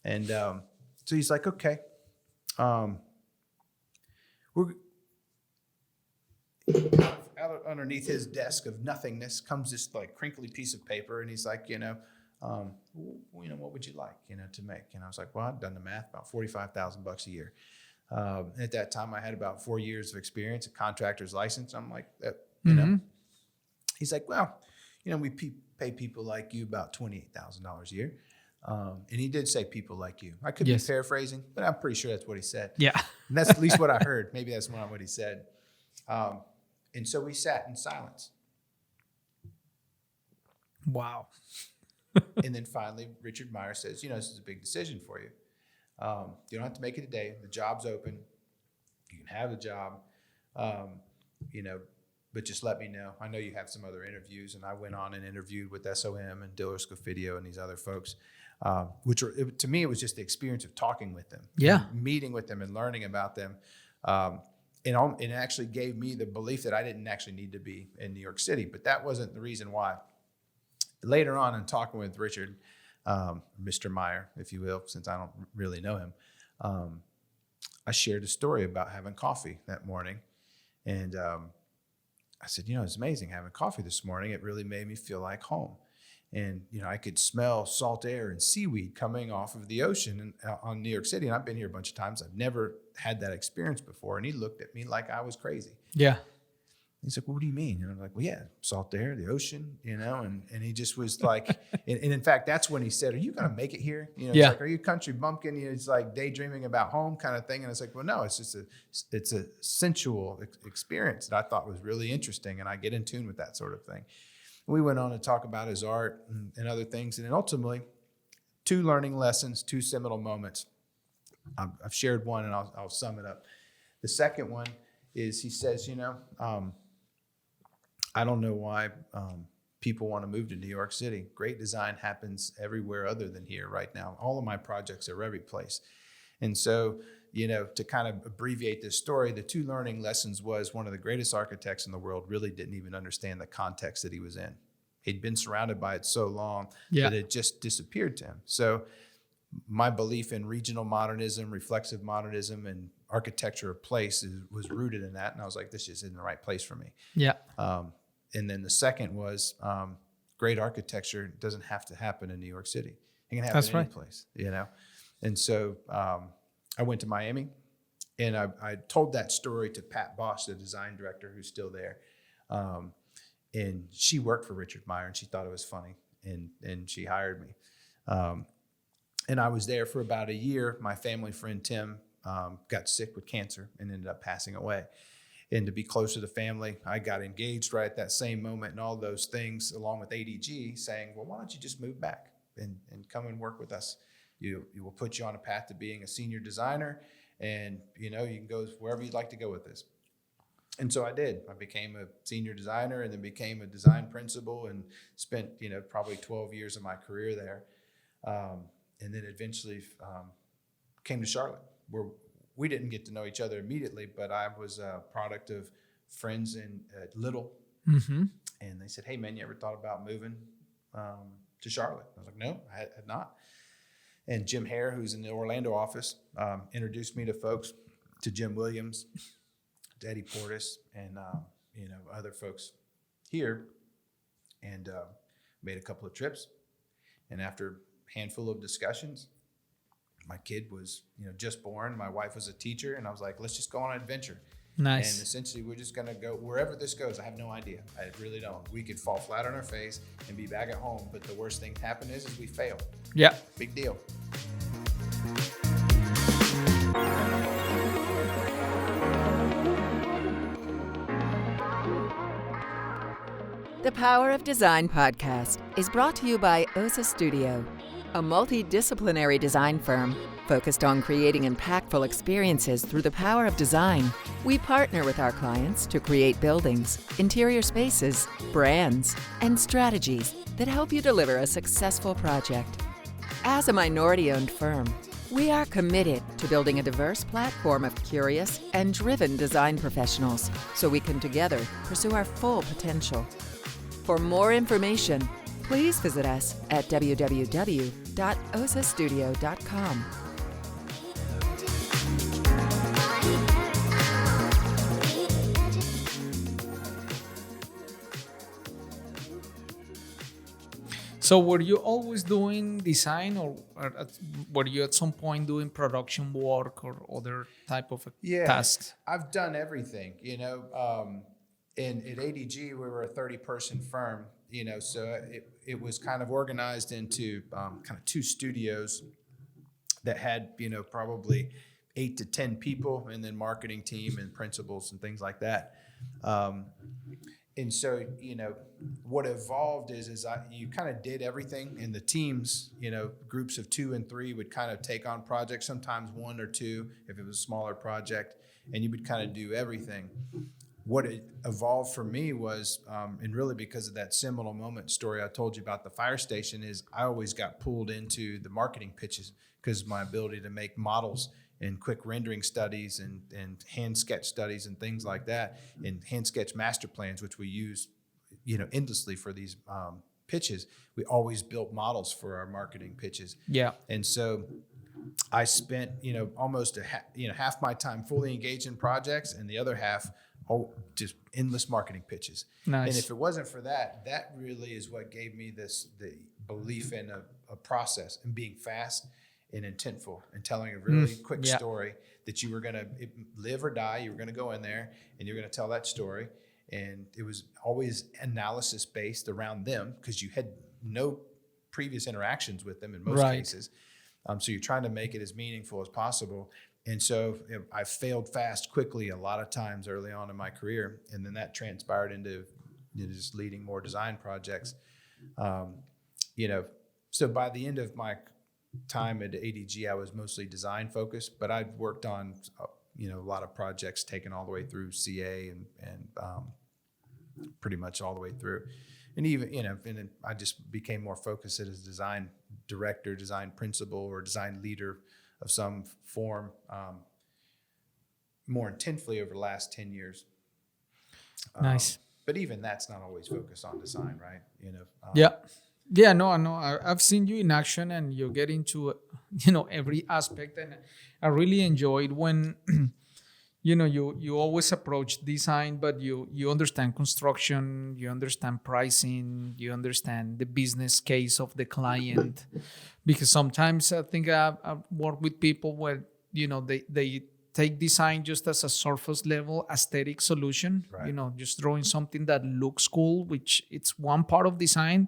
And so he's like, okay, we're out underneath his desk of nothingness comes this like crinkly piece of paper, and he's like, what would you like, to make? And I was like, well, I've done the math, about $45,000 a year. At that time, I had about 4 years of experience, a contractor's license. I'm like, He's like, well, we pay people like you about $28,000 a year. And he did say people like you. I could be paraphrasing, but I'm pretty sure that's what he said. Yeah. And that's at least what I heard. Maybe that's not what he said. And so we sat in silence. Wow. And then finally, Richard Meyer says, this is a big decision for you. You don't have to make it today. The job's open. You can have the job, but just let me know. I know you have some other interviews. And I went on and interviewed with SOM and Diller Scofidio and these other folks, to me, it was just the experience of talking with them, meeting with them and learning about them. And it actually gave me the belief that I didn't actually need to be in New York City, but that wasn't the reason why. Later on in talking with Richard, Mr. Meyer, if you will, since I don't really know him, I shared a story about having coffee that morning. And I said, it's amazing having coffee this morning. It really made me feel like home. And, I could smell salt air and seaweed coming off of the ocean on New York City. And I've been here a bunch of times. I've never had that experience before. And he looked at me like I was crazy. Yeah. He's like, well, what do you mean? And I'm like, well, yeah, salt air, the ocean, and he just was like, and in fact, that's when he said, are you going to make it here? It's like, are you a country bumpkin? It's like daydreaming about home kind of thing. And it's like, well, no, it's just it's a sensual experience that I thought was really interesting. And I get in tune with that sort of thing. We went on to talk about his art and other things. And then ultimately, 2 learning lessons, 2 seminal moments. I've shared one and I'll sum it up. The second one is he says, I don't know why people want to move to New York City. Great design happens everywhere other than here right now. All of my projects are every place. And so, to kind of abbreviate this story, the 2 learning lessons was one of the greatest architects in the world really didn't even understand the context that he was in. He'd been surrounded by it so long that it just disappeared to him. So my belief in regional modernism, reflexive modernism, and architecture of place was rooted in that. And I was like, this just isn't the right place for me. Yeah. And then the second was great architecture doesn't have to happen in New York City. It can happen in any place, And so I went to Miami, and I told that story to Pat Bosch, the design director who's still there. And she worked for Richard Meyer, and she thought it was funny, and she hired me. And I was there for about a year. My family friend, Tim, got sick with cancer and ended up passing away. And to be close to the family, I got engaged right at that same moment and all those things, along with ADG, saying, well, why don't you just move back and come and work with us? You will put you on a path to being a senior designer, and you can go wherever you'd like to go with this. And so I did. I became a senior designer and then became a design principal and spent, probably 12 years of my career there. And then eventually came to Charlotte, where we didn't get to know each other immediately, but I was a product of friends in Little. Mm-hmm. And they said, hey, man, you ever thought about moving to Charlotte? I was like, no, I had not. And Jim Hare, who's in the Orlando office, introduced me to folks, to Jim Williams, to Eddie Portis, and other folks here, and made a couple of trips. And after a handful of discussions, my kid was just born. My wife was a teacher, and I was like, let's just go on an adventure. Nice. And essentially, we're just going to go wherever this goes. I have no idea. I really don't. We could fall flat on our face and be back at home, but the worst thing to happen is we fail. Yeah. Big deal. The Power of Design podcast is brought to you by Osa Studio, a multidisciplinary design firm focused on creating impactful experiences through the power of design. We partner with our clients to create buildings, interior spaces, brands, and strategies that help you deliver a successful project. As a minority-owned firm, we are committed to building a diverse platform of curious and driven design professionals so we can together pursue our full potential. For more information, please visit us at www.osastudio.com. So were you always doing design, or were you at some point doing production work or other type of tasks? I've done everything, And at ADG, we were a 30-person firm, so it was kind of organized into kind of 2 studios that had, probably 8 to 10 people, and then marketing team and principals and things like that. And so, what evolved is you kind of did everything, and the teams, groups of 2 and 3 would kind of take on projects, sometimes 1 or 2 if it was a smaller project, and you would kind of do everything. What it evolved for me was, and really because of that seminal moment story I told you about the fire station, is I always got pulled into the marketing pitches because of my ability to make models and quick rendering studies and hand sketch studies and things like that, and hand sketch master plans, which we use, endlessly for these pitches. We always built models for our marketing pitches. Yeah. And so I spent, almost half my time fully engaged in projects, and the other half just endless marketing pitches. Nice. And if it wasn't for that, that really is what gave me the belief in a process and being fast and intentful and telling a really quick story that you were going to live or die. You were going to go in there and you're going to tell that story. And it was always analysis based around them because you had no previous interactions with them in most cases. So you're trying to make it as meaningful as possible. And so I failed fast quickly a lot of times early on in my career. And then that transpired into just leading more design projects. So by the end of my time at ADG, I was mostly design focused, but I've worked on, a lot of projects taken all the way through CA and pretty much all the way through. And even, and then I just became more focused as a design director, design principal, or design leader of some form, more intensely over the last 10 years. Nice. But even that's not always focused on design, right? Yeah, no, I've seen you in action, and you get into, every aspect. And I really enjoyed when, you always approach design, but you understand construction, you understand pricing, you understand the business case of the client. Because sometimes I think I work with people where, they take design just as a surface level aesthetic solution, right. Just drawing something that looks cool, which it's one part of design.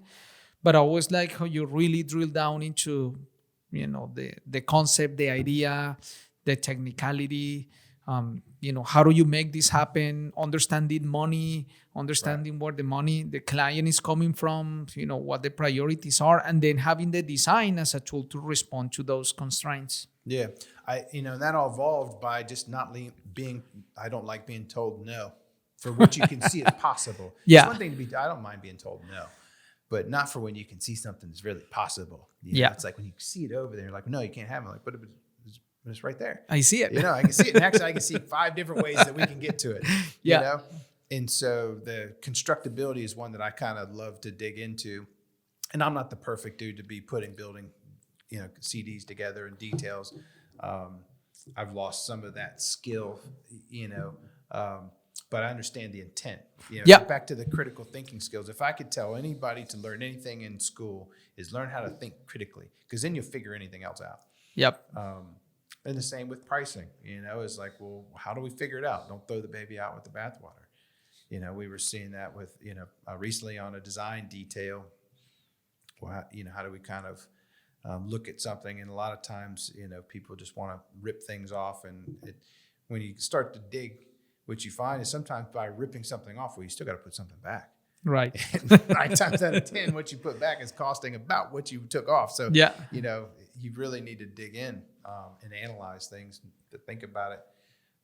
But I always like how you really drill down into, the concept, the idea, the technicality. How do you make this happen? Understanding money, understanding where the client is coming from, what the priorities are, and then having the design as a tool to respond to those constraints. Yeah, that all evolved by just not I don't like being told no for what you can see as possible. Yeah. It's one thing I don't mind being told no. But not for when you can see something that's really possible. It's like when you see it over there, you're like, no, you can't have it. I'm like, but it's right there. I see it. I can see it. And actually, I can see 5 different ways that we can get to it. And so the constructability is one that I kind of love to dig into. And I'm not the perfect dude to be building, CDs together and details. I've lost some of that skill, but I understand the intent. Back to the critical thinking skills. If I could tell anybody to learn anything in school, is learn how to think critically, because then you'll figure anything else out. Yep. And the same with pricing. It's like, well, how do we figure it out? Don't throw the baby out with the bathwater. We were seeing that with, recently on a design detail. Well, how do we kind of look at something? And a lot of times, people just want to rip things off. And when you start to dig, what you find is sometimes by ripping something off, well, you still got to put something back. Right. 9 times out of 10, what you put back is costing about what you took off. So, you really need to dig in and analyze things, to think about it.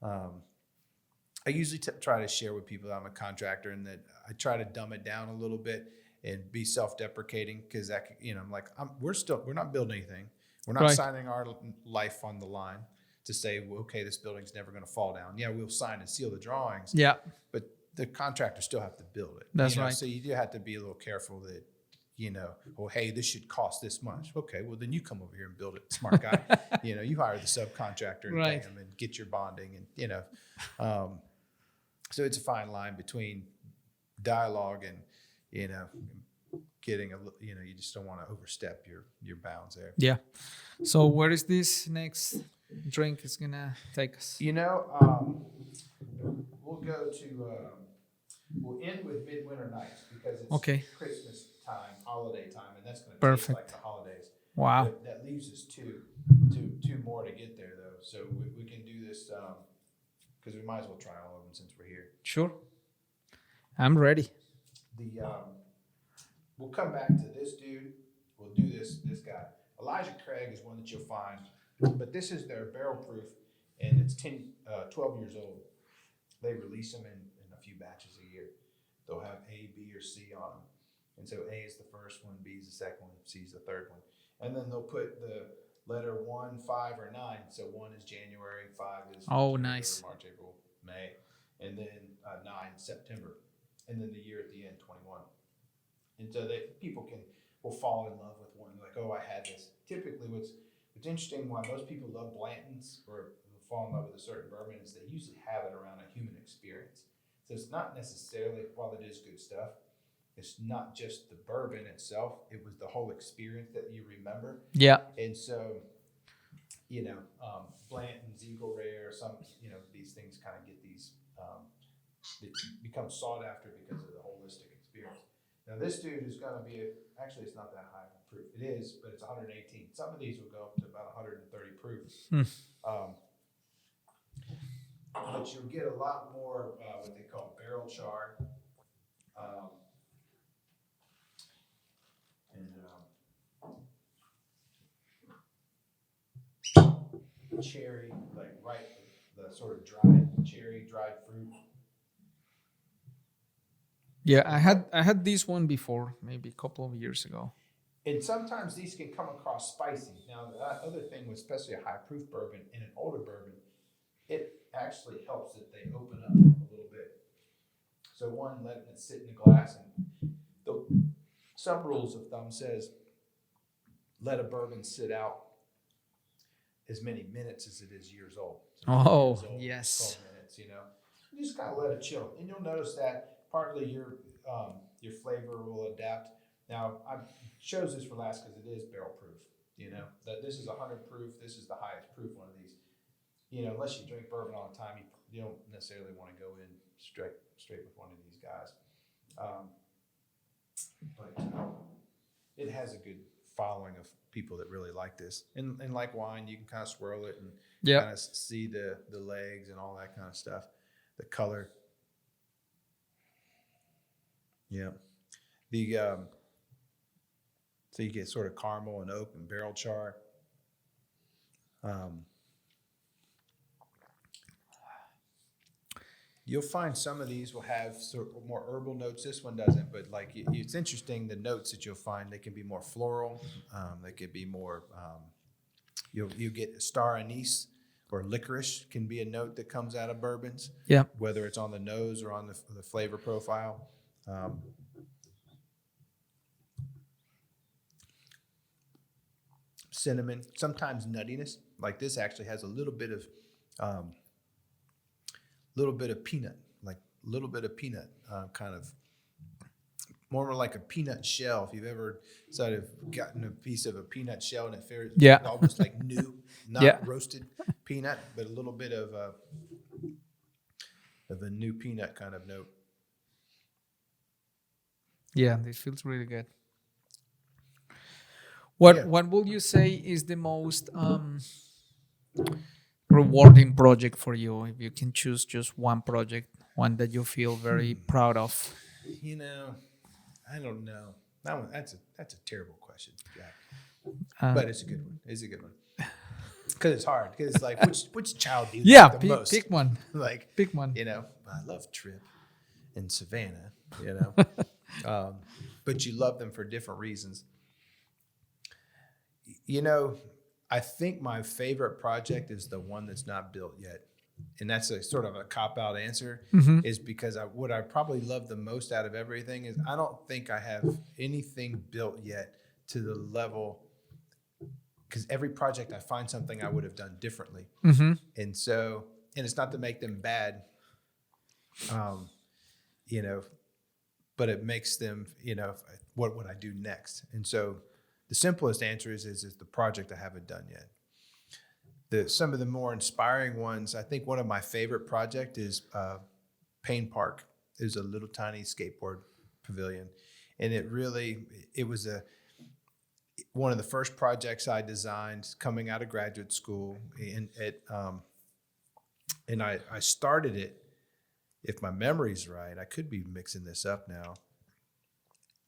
I usually try to share with people that I'm a contractor, and that I try to dumb it down a little bit and be self-deprecating, because that, I'm like, we're not building anything. We're not signing our life on the line to say, well, okay, this building's never going to fall down. Yeah, we'll sign and seal the drawings. Yeah. But the contractor still have to build it. That's right. So you do have to be a little careful that, well, hey, this should cost this much. Okay, well, then you come over here and build it, smart guy. You hire the subcontractor and pay them and get your bonding. And, so it's a fine line between dialogue and, getting you just don't want to overstep your bounds there. Yeah. So where is this next drink is gonna take us? We'll go to end with Midwinter Nights because it's Okay. Christmas time, holiday time, and that's going to taste Perfect. like the holidays. Wow. That leaves us two more to get there though. So we can do this because we might as well try all of them since we're here. Sure. I'm ready. We'll come back to this dude. We'll do this guy. Elijah Craig is one that you'll find, but this is their barrel proof, and it's 12 years old. They release them in a few batches a year. They'll have A, B, or C on them. And so A is the first one, B is the second one, C is the third one. And then they'll put the letter 1, 5, or 9. So 1 is January, 5 is January, nice. March, April, May, and then 9, September. And then the year at the end, 21. And so that people will fall in love with one. Like, oh, I had this. Typically, what's interesting, why most people love Blanton's or fall in love with a certain bourbon is they usually have it around a human experience. So it's not necessarily, while it is good stuff, it's not just the bourbon itself. It was the whole experience that you remember. Yeah. And so, Blanton's, Eagle Rare, these things kind of get these, it becomes sought after because of the holistic experience. Now this dude is going to be, actually it's not that high proof. It is, but it's 118. Some of these will go up to about 130 proof. But you'll get a lot more what they call barrel char. Cherry, the sort of dried fruit. Yeah, I had this one before, maybe a couple of years ago. And sometimes these can come across spicy. Now, the other thing with especially a high proof bourbon and an older bourbon, it actually helps that they open up a little bit. So one, letting it sit in the glass, and some rules of thumb says let a bourbon sit out as many minutes as it is years old. So Oh, years old, yes. 12 minutes, You just kind of let it chill. And you'll notice that partly your flavor will adapt. Now, I chose this for last because it is barrel proof. That this is 100 proof. This is the highest proof one of these. Unless you drink bourbon all the time, you don't necessarily want to go in straight with one of these guys. But it has a good following of people that really like this. And like wine, you can kind of swirl it and kind of see the legs and all that kind of stuff. The color. Yeah. So you get sort of caramel and oak and barrel char. You'll find some of these will have sort of more herbal notes. This one doesn't, but it's interesting, the notes that you'll find, they can be more floral. They could be more, you'll get star anise or licorice can be a note that comes out of bourbons. Yeah. Whether it's on the nose or on the flavor profile. Cinnamon, sometimes nuttiness. Like this actually has a little bit of peanut, kind of more like a peanut shell. If you've ever sort of gotten a piece of a peanut shell and it feels almost like new, not roasted peanut, but a little bit of a new peanut kind of note. Yeah, this feels really good. What would you say is the most rewarding project for you? If you can choose just one project, one that you feel very proud of. I don't know. That's a terrible question, Jack. But it's a good one. It's a good one. Because it's hard. Because it's like, which child do you like the most? Pick one. Pick one. I love Trip and Savannah, but you love them for different reasons. I think my favorite project is the one that's not built yet. And that's a sort of a cop-out answer, is because what I probably love the most out of everything is I don't think I have anything built yet to the level, because every project I find something I would have done differently. And it's not to make them bad, but it makes them, what would I do next? And so the simplest answer is the project I haven't done yet. Some of the more inspiring ones, I think one of my favorite project is Payne Park It was a little tiny skateboard pavilion, and it was one of the first projects I designed coming out of graduate school, and I started it. If my memory's right, I could be mixing this up now.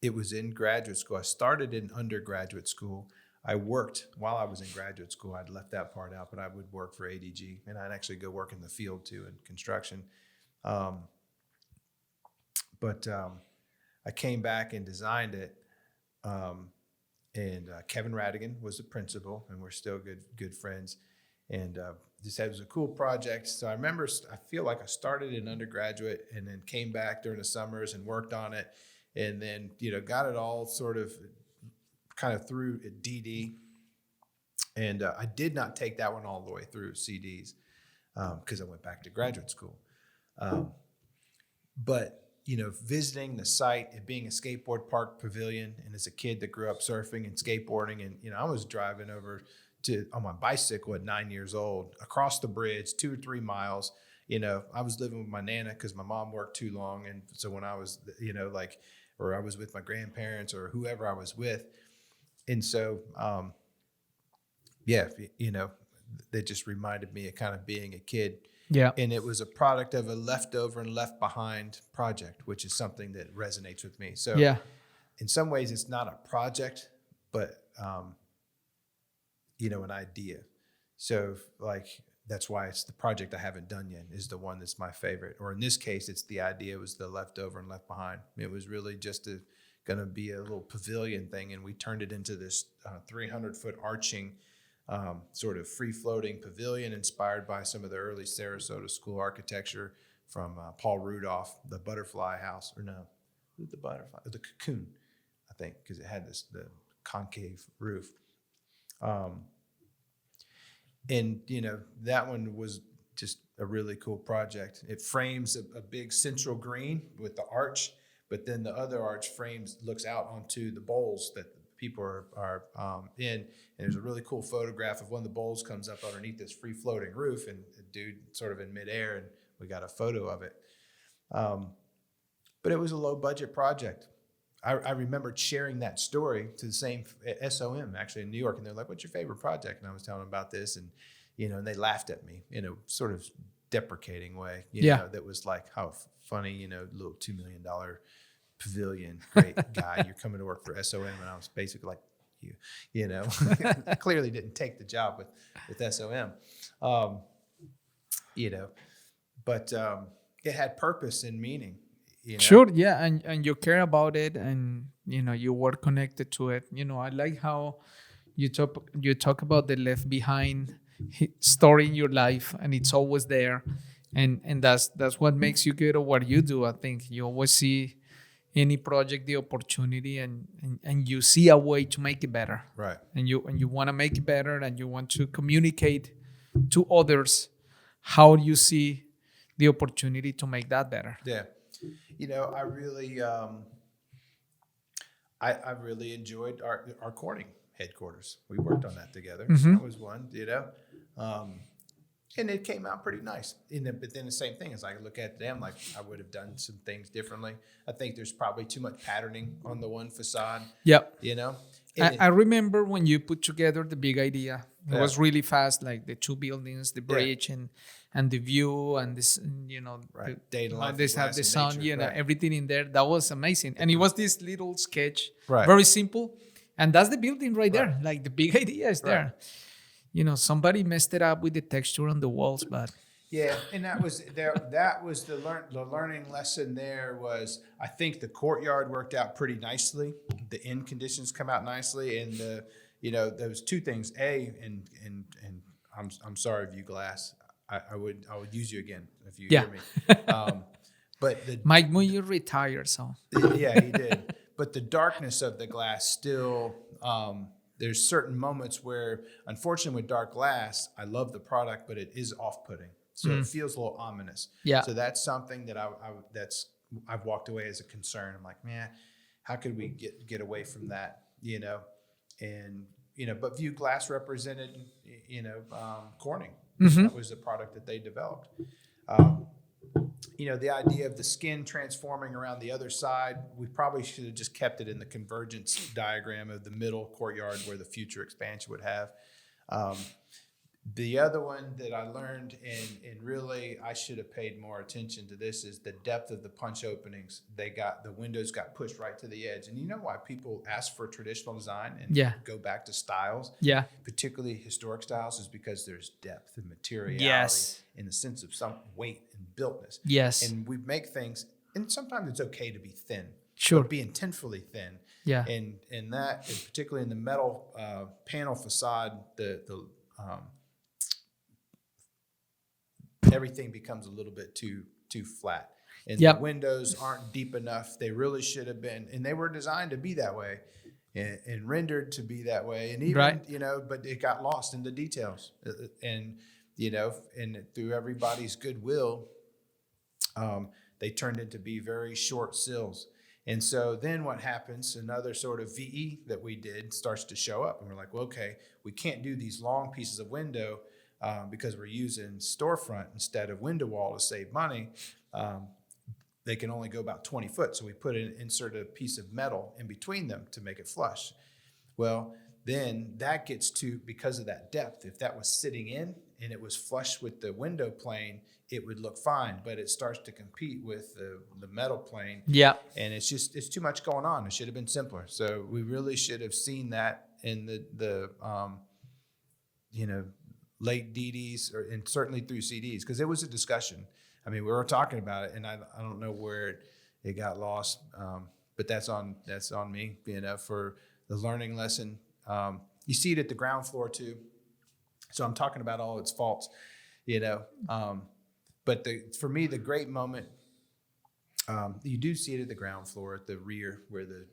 It was in graduate school. I started in undergraduate school. I worked while I was in graduate school. I'd left that part out, but I would work for ADG, and I'd actually go work in the field too in construction. But I came back and designed it, and Kevin Radigan was the principal, and we're still good friends. And just it was a cool project. So I remember, I feel like I started in undergraduate and then came back during the summers and worked on it, and then got it all sort of kind of through at DD. And I did not take that one all the way through CDs because I went back to graduate school. But visiting the site and being a skateboard park pavilion, and as a kid that grew up surfing and skateboarding, and I was driving over on my bicycle at 9 years old across the bridge 2 or 3 miles. I was living with my Nana because my mom worked too long, and so when I was or I was with my grandparents or whoever I was with, and so they just reminded me of kind of being a kid. Yeah. And it was a product of a leftover and left behind project, which is something that resonates with me. So in some ways it's not a project, but, an idea. So that's why it's the project I haven't done yet is the one that's my favorite. Or in this case, it's the idea was the leftover and left behind. It was really just going to be a little pavilion thing. And we turned it into this 300-foot arching sort of free-floating pavilion inspired by some of the early Sarasota school architecture from Paul Rudolph, the butterfly house, or no, the butterfly, the cocoon, I think, because it had the concave roof. And that one was just a really cool project. It frames a big central green with the arch, but then the other arch looks out onto the bowls that people are in, and there's a really cool photograph of one of the bowls comes up underneath this free floating roof and a dude sort of in midair, and we got a photo of it. But it was a low budget project. I remember sharing that story to the same SOM actually in New York, and they're like, "What's your favorite project?" And I was telling them about this, and and they laughed at me in a sort of deprecating way. That was like, how funny, little $2 million pavilion, great guy, you're coming to work for SOM, and I was basically like, I clearly didn't take the job with SOM, but it had purpose and meaning. Sure, yeah, and you care about it, and you were connected to it. I like how you talk about the left behind story in your life, and it's always there, and that's what makes you good at what you do. I think you always see any project the opportunity, and you see a way to make it better, right? And you want to make it better, and you want to communicate to others how you see the opportunity to make that better. Yeah. I really, I really enjoyed our Corning headquarters. We worked on that together. Mm-hmm. That was one, and it came out pretty nice. But then the same thing as I look at them, like I would have done some things differently. I think there's probably too much patterning on the one facade. Yep. I remember when you put together the big idea. It was really fast, like the two buildings, the bridge, and the view, and this, right. Day and life, this have the sun, nature, everything in there. That was amazing, and it was this little sketch, right. Very simple, and that's the building right there. Like the big idea is there. Somebody messed it up with the texture on the walls, but yeah, and that was there. That was the learning lesson. There was, I think, the courtyard worked out pretty nicely. The end conditions come out nicely, and there was two things. And I'm sorry, View Glass. I would use you again if you hear me. But Mike Muir retired, so yeah, he did. But the darkness of the glass still. There's certain moments where, unfortunately, with dark glass, I love the product, but it is off-putting. So it feels a little ominous. Yeah. So that's something that I've walked away as a concern. I'm like, man, how could we get away from that? And but View Glass represented, Corning. Mm-hmm. That was the product that they developed. the idea of the skin transforming around the other side, we probably should have just kept it in the convergence diagram of the middle courtyard where the future expansion would have. The other one that I learned, and really I should have paid more attention to this, is the depth of the punch openings. The windows got pushed right to the edge. And you know why people ask for traditional design and go back to styles, particularly historic styles, is because there's depth and materiality in the sense of some weight and builtness. And we make things, and sometimes it's okay to be thin. But be intentfully thin. And that, and particularly in the metal panel facade, everything becomes a little bit too flat, and the windows aren't deep enough. They really should have been, and they were designed to be that way, and rendered to be that way, and even but it got lost in the details, and and through everybody's goodwill, they turned into be very short sills. And so then what happens, another sort of VE that we did starts to show up, and we're like, well, okay, we can't do these long pieces of window because we're using storefront instead of window wall to save money. They can only go about 20 foot. So we insert a piece of metal in between them to make it flush. Well, then that gets to, because of that depth, if that was sitting in and it was flush with the window plane, it would look fine, but it starts to compete with the metal plane. And it's too much going on. It should have been simpler. So we really should have seen that in the late DDs, and certainly through CDs, because it was a discussion. I mean, we were talking about it, and I don't know where it got lost, but that's on me, for the learning lesson. You see it at the ground floor too. So I'm talking about all its faults, but for me, the great moment, you do see it at the ground floor, at the rear where the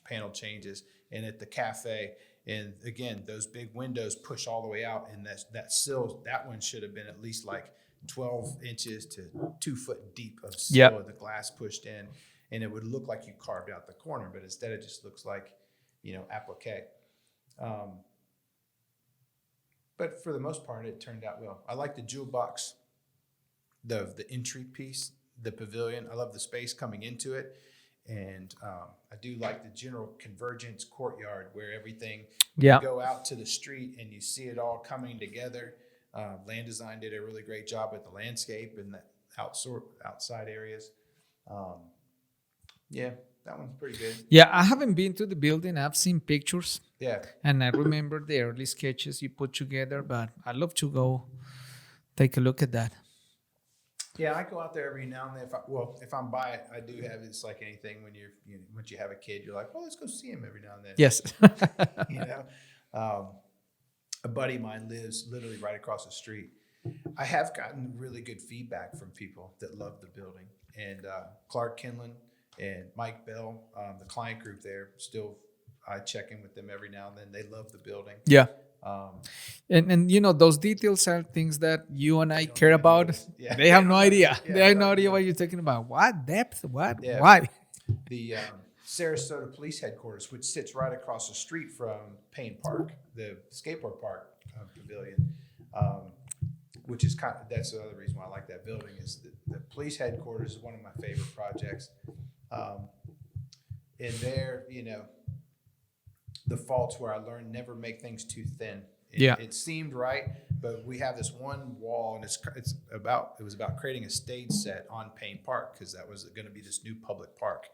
panel changes, and at the cafe. And again, those big windows push all the way out, and that sill, that one should have been at least like 12 inches to 2 foot deep of sill of the glass pushed in, and it would look like you carved out the corner, but instead it just looks like, applique. But for the most part, it turned out well. I like the jewel box, the entry piece, the pavilion. I love the space coming into it. And I do like the general convergence courtyard where everything, you go out to the street and you see it all coming together. Land design did a really great job with the landscape and the outside areas. That one's pretty good. I haven't been to the building. I've seen pictures. And I remember the early sketches you put together, but I'd love to go take a look at that. I go out there every now and then. If I'm by it, I do have. It's like anything when once you have a kid, you're like, well, let's go see him every now and then. Yes. A buddy of mine lives literally right across the street. I have gotten really good feedback from people that love the building, and Clark Kinlan and Mike Bell, the client group there. Still, I check in with them every now and then. They love the building. And those details are things that you and I care about. They have no idea. They have no idea what you're talking about. What depth? What? Why? The Sarasota Police Headquarters, which sits right across the street from Payne Park, the skateboard park pavilion, which is that's the other reason why I like that building, is the police headquarters is one of my favorite projects. And there, the faults where I learned never make things too thin. It seemed right, but we have this one wall, and it was about creating a stage set on Payne Park, because that was going to be this new public park,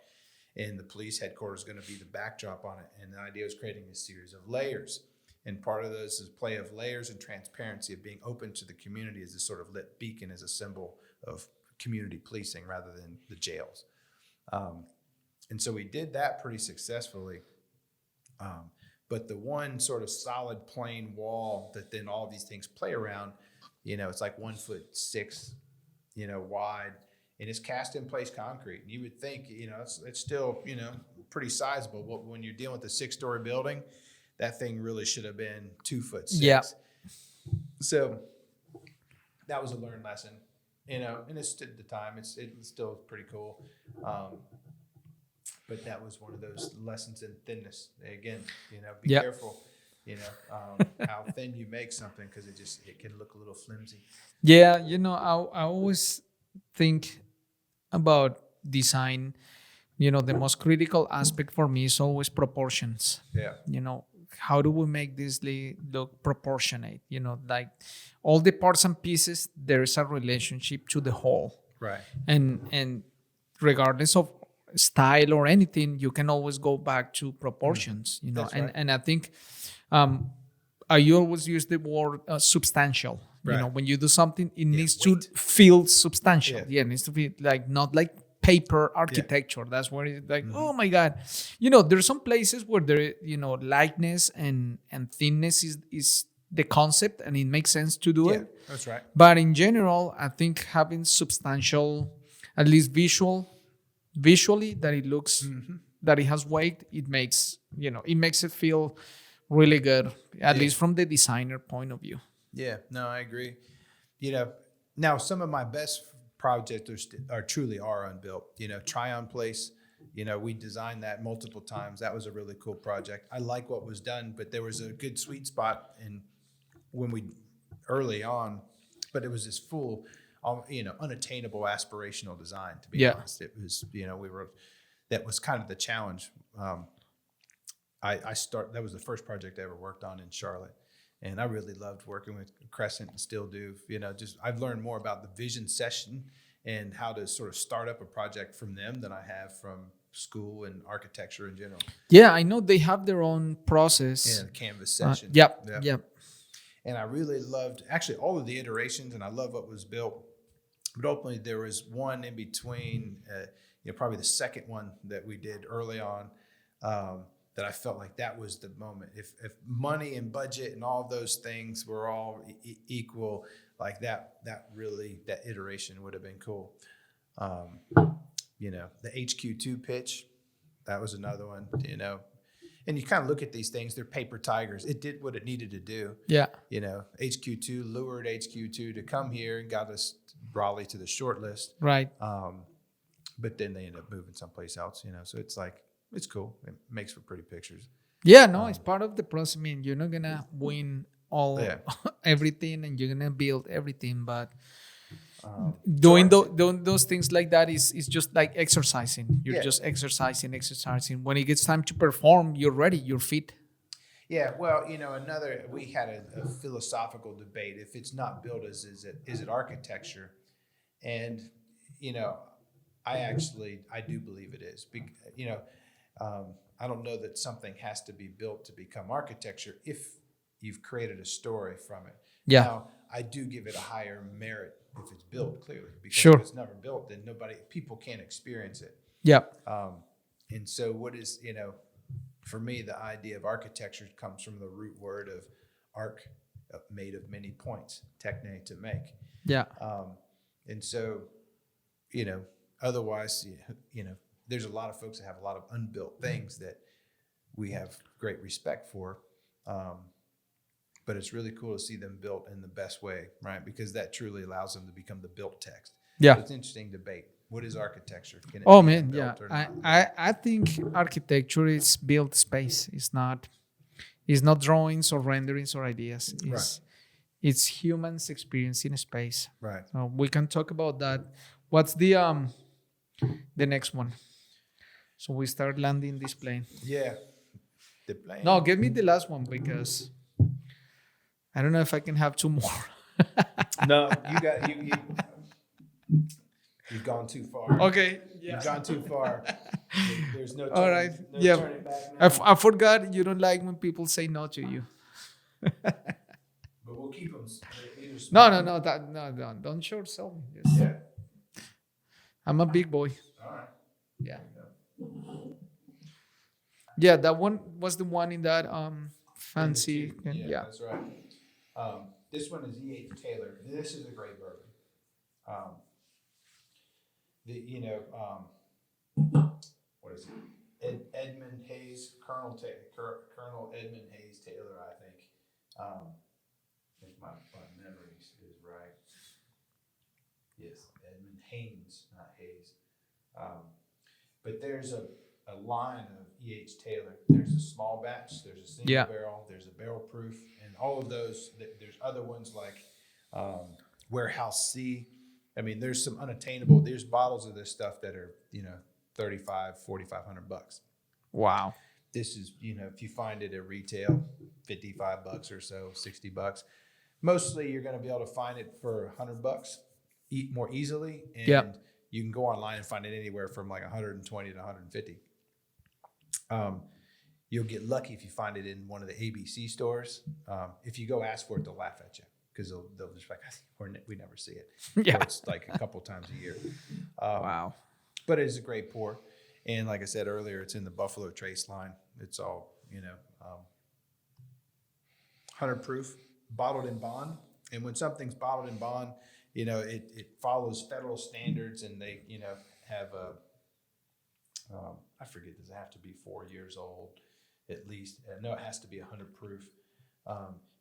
and the police headquarters is going to be the backdrop on it. And the idea was creating a series of layers, and part of this is play of layers and transparency, of being open to the community as a sort of lit beacon, as a symbol of community policing rather than the jails. And so we did that pretty successfully. But the one sort of solid plain wall that then all of these things play around, it's like 1'6", wide, and it's cast in place concrete. And you would think, it's still, pretty sizable. But when you're dealing with a 6-story building, that thing really should have been 2'6". So that was a learned lesson, and it stood the time. It's still pretty cool. But that was one of those lessons in thinness. Again, be careful, how thin you make something, because it can look a little flimsy. I always think about design, the most critical aspect for me is always proportions. Yeah. How do we make this look proportionate? Like all the parts and pieces, there is a relationship to the whole. Right. And regardless of style or anything, you can always go back to proportions. That's right. And I think I always use the word substantial. Right. When you do something, it needs weight. to feel substantial. Yeah. It needs to be like not like paper architecture. That's where it's like, oh my God. There's some places where there, lightness and thinness is the concept, and it makes sense to do it. That's right. But in general, I think having substantial, at least visually, that it looks that it has weight, it makes it feel really good, at least from the designer point of view. Yeah, no, I agree. Now some of my best projects are truly unbuilt. Tryon Place, we designed that multiple times. That was a really cool project. I like what was done, but there was a good sweet spot when we early on, but it was this full, unattainable aspirational design. To be honest, it was that was kind of the challenge. That was the first project I ever worked on in Charlotte. And I really loved working with Crescent and still do. I've learned more about the vision session and how to sort of start up a project from them than I have from school and architecture in general. Yeah, I know they have their own process. Yeah, the Canvas session. Yep. And I really loved actually all of the iterations, and I love what was built. But ultimately, there was one in between, probably the second one that we did early on. That I felt like that was the moment. If money and budget and all those things were all equal, like that iteration would have been cool. The HQ2 pitch, that was another one. And you kind of look at these things; they're paper tigers. It did what it needed to do. Yeah. HQ2 lured HQ2 to come here and got us Raleigh to the short list. Right. But then they end up moving someplace else. So it's like. It's cool. It makes for pretty pictures. Yeah, no, it's part of the process. I mean, you're not gonna win everything, and you're gonna build everything, but doing those things like that is just like exercising. You're just exercising. When it gets time to perform, you're ready. You're fit. Yeah, well, we had a philosophical debate. If it's not built, is it architecture? And I do believe it is. I don't know that something has to be built to become architecture if you've created a story from it. Yeah. Now, I do give it a higher merit if it's built, clearly. Because if it's never built, then people can't experience it. Yeah. And so what is, for me, the idea of architecture comes from the root word of arc, made of many points, techne, to make. Yeah. And so, otherwise, there's a lot of folks that have a lot of unbuilt things that we have great respect for. But it's really cool to see them built in the best way, right? Because that truly allows them to become the built text. Yeah. So it's an interesting debate. What is architecture? Can it be built or not? I think architecture is built space. It's not drawings or renderings or ideas. It's humans experiencing space. Right. So we can talk about that. What's the next one? So we start landing this plane. Yeah. The plane. No, give me the last one because I don't know if I can have two more. No, you've gone too far. Okay. Yeah. You've gone too far. There's no turning, all right. turning back now. I forgot you don't like when people say no to you. But we'll keep them. No. Don't short sell me. Yeah. I'm a big boy. All right. Yeah. Yeah, that one was the one in that fancy. Yeah, that's right. This one is E.H. Taylor. This is a great bourbon. What is it? Edmund Hayes, Colonel Edmund Hayes Taylor, I think. If my memory is right. Yes, Edmund Haynes, not Hayes. But there's a line of E.H. Taylor. There's a small batch, there's a single barrel, there's a barrel proof, and all of those. There's other ones like Warehouse C, I mean, there's some unattainable. There's bottles of this stuff that are, $4,500 Wow. This is, if you find it at retail, $55 or so, $60. Mostly, you're going to be able to find it for $100, more easily, and you can go online and find it anywhere from like 120 to 150. You'll get lucky if you find it in one of the ABC stores. If you go ask for it, they'll laugh at you because they'll just be like, we never see it. Yeah. Or it's like a couple times a year. Wow. But it is a great pour. And like I said earlier, it's in the Buffalo Trace line. It's all, 100 proof, bottled in bond. And when something's bottled in bond, it follows federal standards, and they, have I forget, does it have to be 4 years old at least? No, it has to be 100 proof.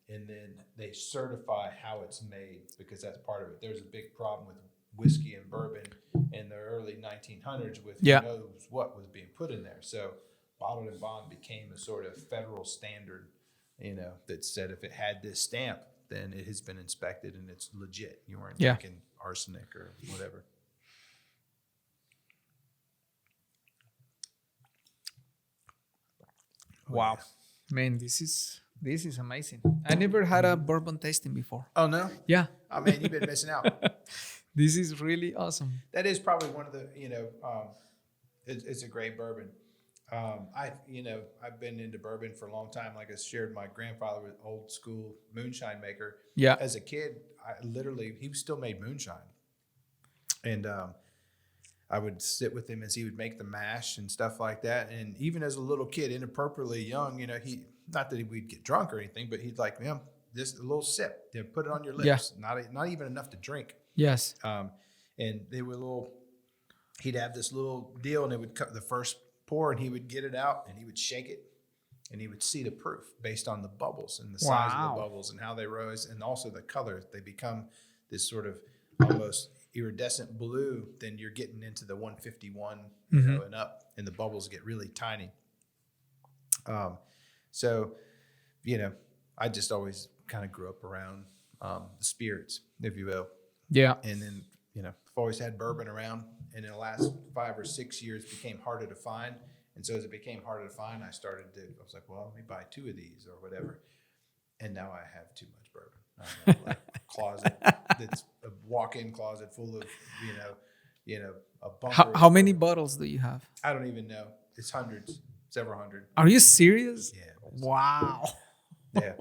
And then they certify how it's made, because that's part of it. There's a big problem with whiskey and bourbon in the early 1900s with who knows what was being put in there. So bottled in bond became a sort of federal standard, that said if it had this stamp, then it has been inspected and it's legit. You weren't drinking arsenic or whatever. Wow. Man, this is amazing. I never had a bourbon tasting before. Oh, no? Yeah. Oh, man, you've been missing out. This is really awesome. That is probably one of the, it's a great bourbon. I've been into bourbon for a long time. Like I shared, my grandfather was old school moonshine maker. Yeah. As a kid, he still made moonshine. And I would sit with him as he would make the mash and stuff like that. And even as a little kid, inappropriately young, not that we'd get drunk or anything, but he'd like, just a little sip. Put it on your lips. Yeah. Not even enough to drink. Yes. And they were he'd have this little deal, and it would cut the first pour, and he would get it out and he would shake it, and he would see the proof based on the bubbles and the size of the bubbles and how they rose, and also the color. They become this sort of almost iridescent blue. Then you're getting into the 151, and up, and the bubbles get really tiny. So, I just always kind of grew up around the spirits, if you will. Yeah. And then, I've always had bourbon around, and in the last 5 or 6 years it became harder to find. And so as it became harder to find, I was like, well, let me buy 2 of these or whatever. And now I have too much bourbon. I have like a closet that's a walk-in closet full of, a bunker. How many bottles do you have? I don't even know. It's hundreds, several hundred. Are you serious? Yeah. Wow. Yeah.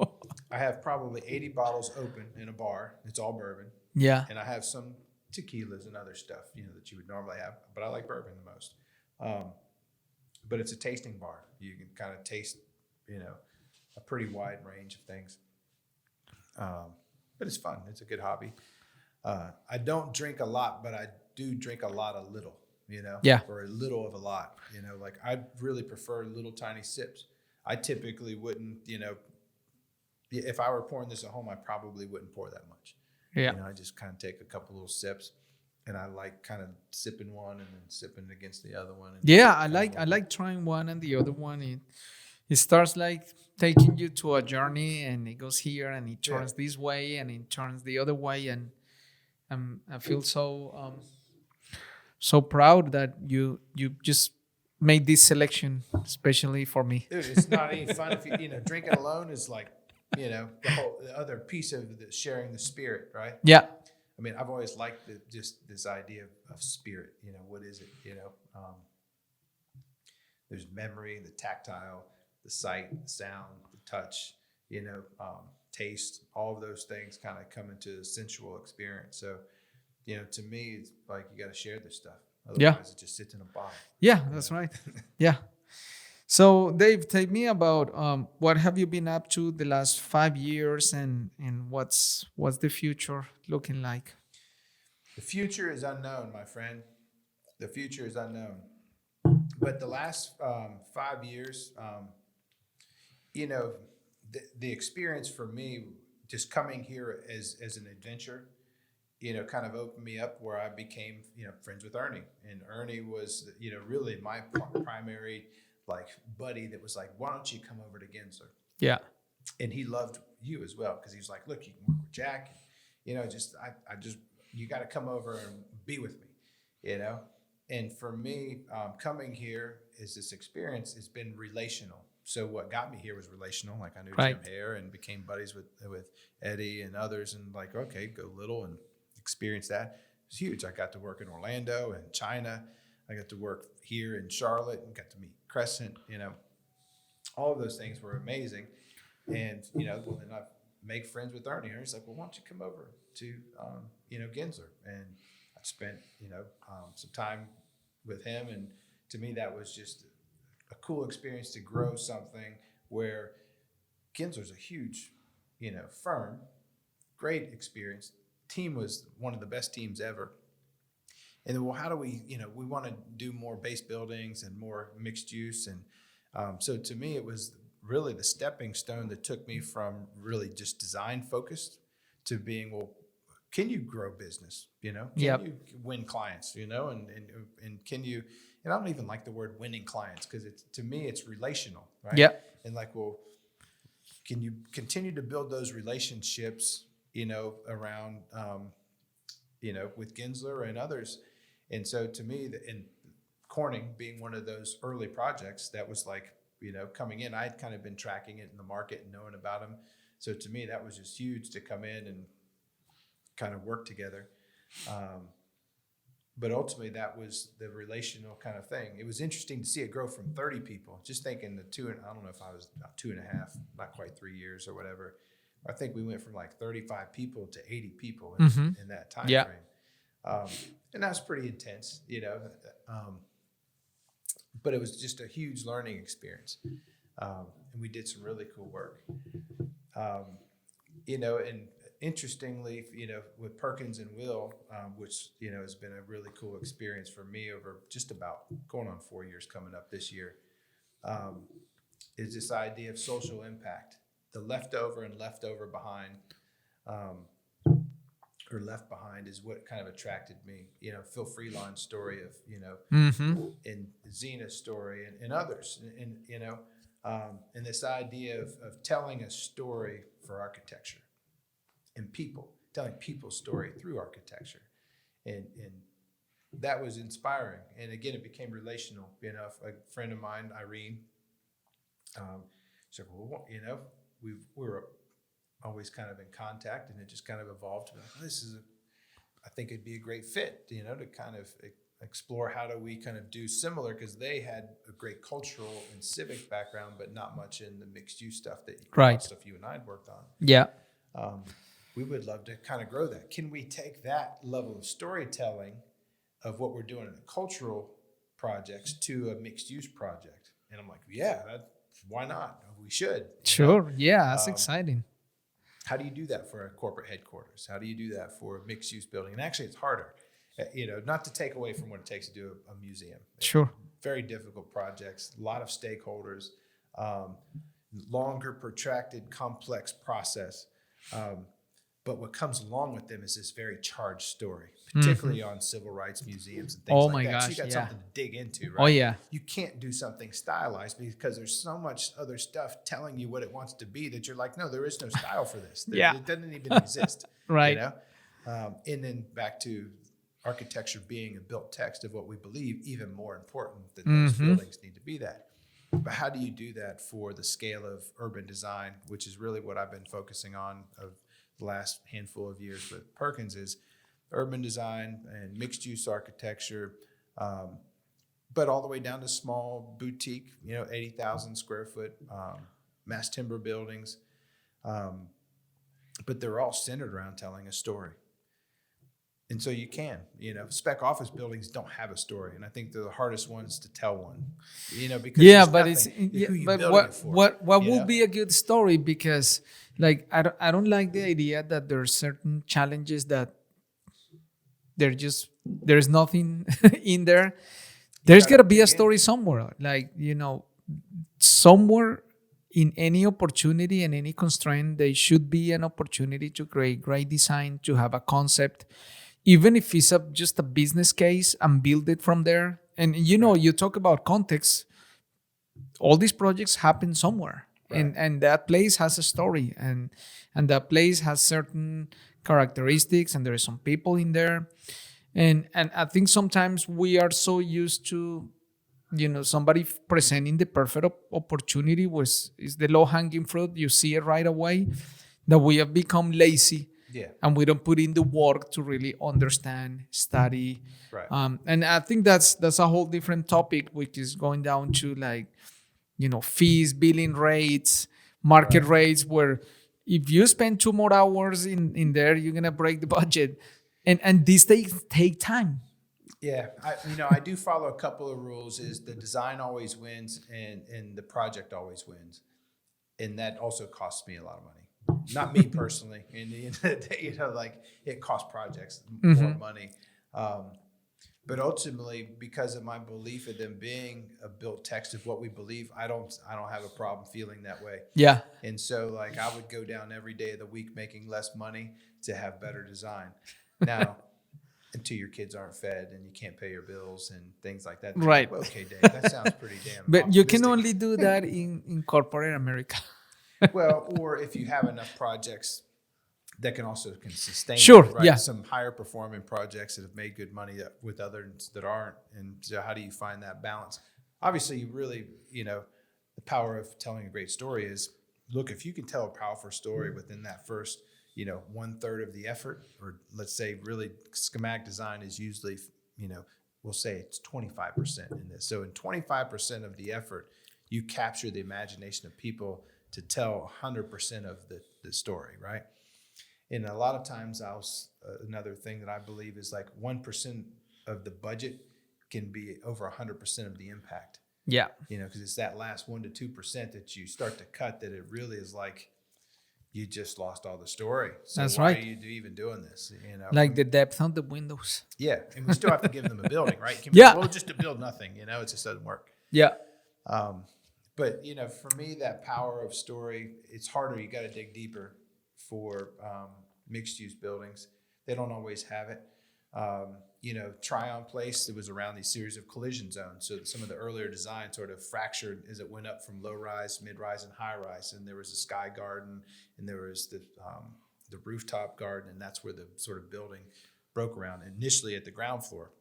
I have probably 80 bottles open in a bar. It's all bourbon. Yeah. And I have some tequilas and other stuff, that you would normally have, but I like bourbon the most. But it's a tasting bar. You can kind of taste, a pretty wide range of things. But it's fun. It's a good hobby. I don't drink a lot, but I do drink a lot of little, or a little of a lot, like I really prefer little tiny sips. I typically wouldn't, if I were pouring this at home, I probably wouldn't pour that much. Yeah. I just kind of take a couple little sips, and I like kind of sipping one and then sipping against the other one. I like trying one and the other one. It starts like taking you to a journey, and it goes here and it turns this way and it turns the other way, and I feel so proud that you just made this selection especially for me. Dude, it's not any fun if you drinking alone is like, the other piece of sharing the spirit, right? Yeah. I mean, I've always liked just this idea of spirit. What is it? There's memory, the tactile, the sight, the sound, the touch, taste. All of those things kind of come into a sensual experience. So, to me, it's like you got to share this stuff. Otherwise, it just sits in a bottle. Yeah, that's right. Yeah. So, Dave, tell me about what have you been up to the last 5 years, and what's the future looking like? The future is unknown, my friend. The future is unknown. But the last 5 years, the experience for me, just coming here as an adventure, kind of opened me up where I became, friends with Ernie. And Ernie was, really my primary buddy that was like, why don't you come over to Gensler? Yeah. And he loved you as well, because he was like, look, you can work with Jack. I just you got to come over and be with me, you know? And for me, coming here is this experience has been relational. So what got me here was relational. Like I knew Right. Jim Hare and became buddies with Eddie and others, and like, okay, go little and experience that. It's huge. I got to work in Orlando and China. I got to work here in Charlotte and got to meet Crescent, you know. All of those things were amazing. And, you know, then I make friends with Ernie. Ernie's like, well, why don't you come over to, you know, Gensler? And I spent, you know, some time with him. And to me, that was just a cool experience to grow something where Gensler's a huge, you know, firm, great experience. Team was one of the best teams ever. And then, well, how do we, you know, we want to do more base buildings and more mixed use. And so to me, it was really the stepping stone that took me from really just design focused to being, well, can you grow business? You know, can you win clients? You know, and can you? And I don't even like the word winning clients because it's, to me, it's relational, right? Yeah. And like, well, can you continue to build those relationships? You know, around, you know, with Gensler and others. And so to me, in Corning being one of those early projects, that was like, you know, coming in, I'd kind of been tracking it in the market and knowing about them. So to me, that was just huge to come in and kind of work together. But ultimately, that was the relational kind of thing. It was interesting to see it grow from 30 people. Just thinking I don't know if I was about 2.5, not quite 3 years or whatever. I think we went from like 35 people to 80 people in that time frame. And that was pretty intense, you know. But it was just a huge learning experience. And we did some really cool work. You know, and interestingly, you know, with Perkins and Will, which, you know, has been a really cool experience for me over just about going on 4 years coming up this year, is this idea of social impact. The leftover and leftover behind, or left behind, is what kind of attracted me. You know, Phil Freeland's story of, you know, and Zena's story and others, and you know, and this idea of telling a story for architecture and people, telling people's story through architecture, and that was inspiring. And again, it became relational. You know, a friend of mine, Irene, said, well, you know, we were always kind of in contact, and it just kind of evolved to be like, I think it'd be a great fit, you know, to kind of explore how do we kind of do similar, because they had a great cultural and civic background, but not much in the mixed use stuff stuff you and I had worked on. Yeah. We would love to kind of grow that. Can we take that level of storytelling of what we're doing in the cultural projects to a mixed use project? And I'm like, yeah, why not? We should. Sure. Yeah, that's exciting. How do you do that for a corporate headquarters? How do you do that for a mixed use building? And actually, it's harder, you know, not to take away from what it takes to do a museum. Sure. Very difficult projects, a lot of stakeholders, longer, protracted, complex process. But what comes along with them is this very charged story, particularly on civil rights museums and things like that. Oh my gosh, so you got something to dig into, right? Oh yeah. You can't do something stylized because there's so much other stuff telling you what it wants to be that you're like, no, there is no style for this. It doesn't even exist. Right. You know? And then back to architecture being a built text of what we believe, even more important that those buildings need to be that. But how do you do that for the scale of urban design, which is really what I've been focusing on of the last handful of years with Perkins, is urban design and mixed use architecture, but all the way down to small boutique, you know, 80,000 square foot mass timber buildings. But they're all centered around telling a story. And so you can, you know, spec office buildings don't have a story, and I think they're the hardest ones to tell one, you know, because but it's but what will be a good story, because like I don't like the idea that there are certain challenges that there's nothing in there. There's got to be a story somewhere, like, you know, somewhere in any opportunity and any constraint, there should be an opportunity to create great design, to have a concept, even if it's just a business case, and build it from there. And, you know, you talk about context, all these projects happen somewhere. Right. And that place has a story, and that place has certain characteristics, and there are some people in there. And I think sometimes we are so used to, somebody presenting the perfect opportunity is the low hanging fruit. You see it right away, that we have become lazy. Yeah. And we don't put in the work to really understand, study. Right. And I think that's a whole different topic, which is going down to like, fees, billing rates, market rates, where if you spend 2 more hours in there, you're going to break the budget. And these things take time. Yeah. I do follow a couple of rules. Is the design always wins and the project always wins. And that also costs me a lot of money. Not me personally. In the end of the day, like it costs projects more money. But ultimately, because of my belief in them being a built text of what we believe, I don't have a problem feeling that way. Yeah. And so like I would go down every day of the week making less money to have better design. Now, until your kids aren't fed and you can't pay your bills and things like that. Right. Like, okay, Dave, that sounds pretty damn But you can optimistic. only do that in corporate America. Well, or if you have enough projects that can sustain Sure, it, right? yeah. Some higher performing projects that have made good money with others that aren't. And so how do you find that balance? Obviously, you really, the power of telling a great story is, look, if you can tell a powerful story within that first, 1/3 of the effort, or let's say really schematic design is usually, we'll say it's 25% in this. So in 25% of the effort, you capture the imagination of people to tell 100% of the story, right? And a lot of times another thing that I believe is like 1% of the budget can be over 100% of the impact. Yeah. Because it's that last 1 to 2% that you start to cut that it really is like you just lost all the story. So That's why right. are you even doing this? Like the depth on the windows. Yeah. And we still have to give them a building, right? Just to build nothing, it just doesn't work. Yeah. But, for me, that power of story, it's harder. You got to dig deeper for mixed use buildings. They don't always have it. Tryon Place, it was around these series of collision zones. So some of the earlier design sort of fractured as it went up from low rise, mid rise, and high rise. And there was a sky garden, and there was the rooftop garden, and that's where the sort of building broke around initially at the ground floor,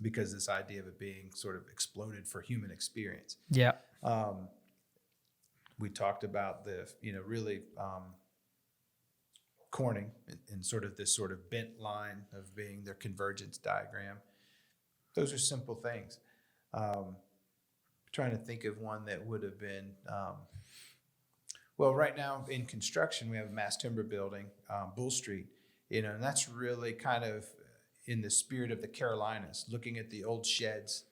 because this idea of it being sort of exploded for human experience. Yeah. We talked about the, really Corning and sort of this sort of bent line of being their convergence diagram. Those are simple things. Trying to think of one that would have been, right now in construction, we have a mass timber building, Bull Street, and that's really kind of in the spirit of the Carolinas, looking at the old sheds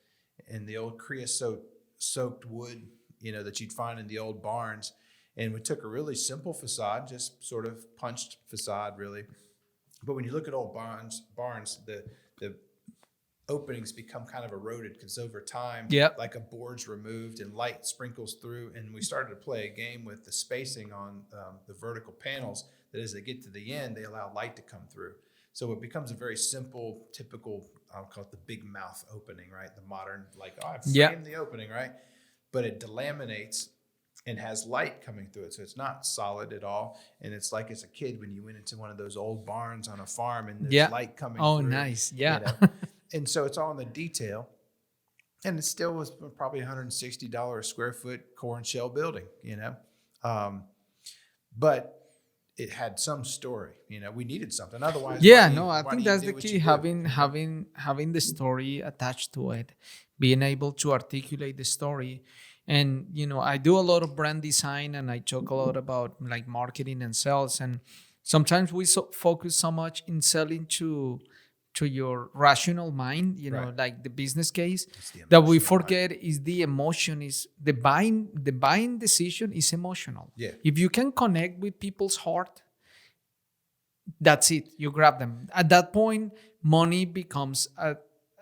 and the old creosote soaked wood, that you'd find in the old barns. And we took a really simple facade, just sort of punched facade, really. But when you look at old barns, the openings become kind of eroded because over time, like a board's removed and light sprinkles through. And we started to play a game with the spacing on the vertical panels that as they get to the end, they allow light to come through. So it becomes a very simple, typical, I'll call it the big mouth opening, right? The modern, I've framed the opening, right? But it delaminates and has light coming through it. So it's not solid at all. And it's like as a kid when you went into one of those old barns on a farm and there's light coming through. Oh, nice. Yeah. And so it's all in the detail. And it still was probably $160 a square foot core and shell building, But it had some story, we needed something. Otherwise, I think that's the key, having the story attached to it, being able to articulate the story. And, I do a lot of brand design and I talk a lot about like marketing and sales. And sometimes we focus so much in selling to your rational mind, like the business case, that we forget is the emotion, is the buying decision is emotional. Yeah. If you can connect with people's heart, that's it. You grab them. At that point, money becomes a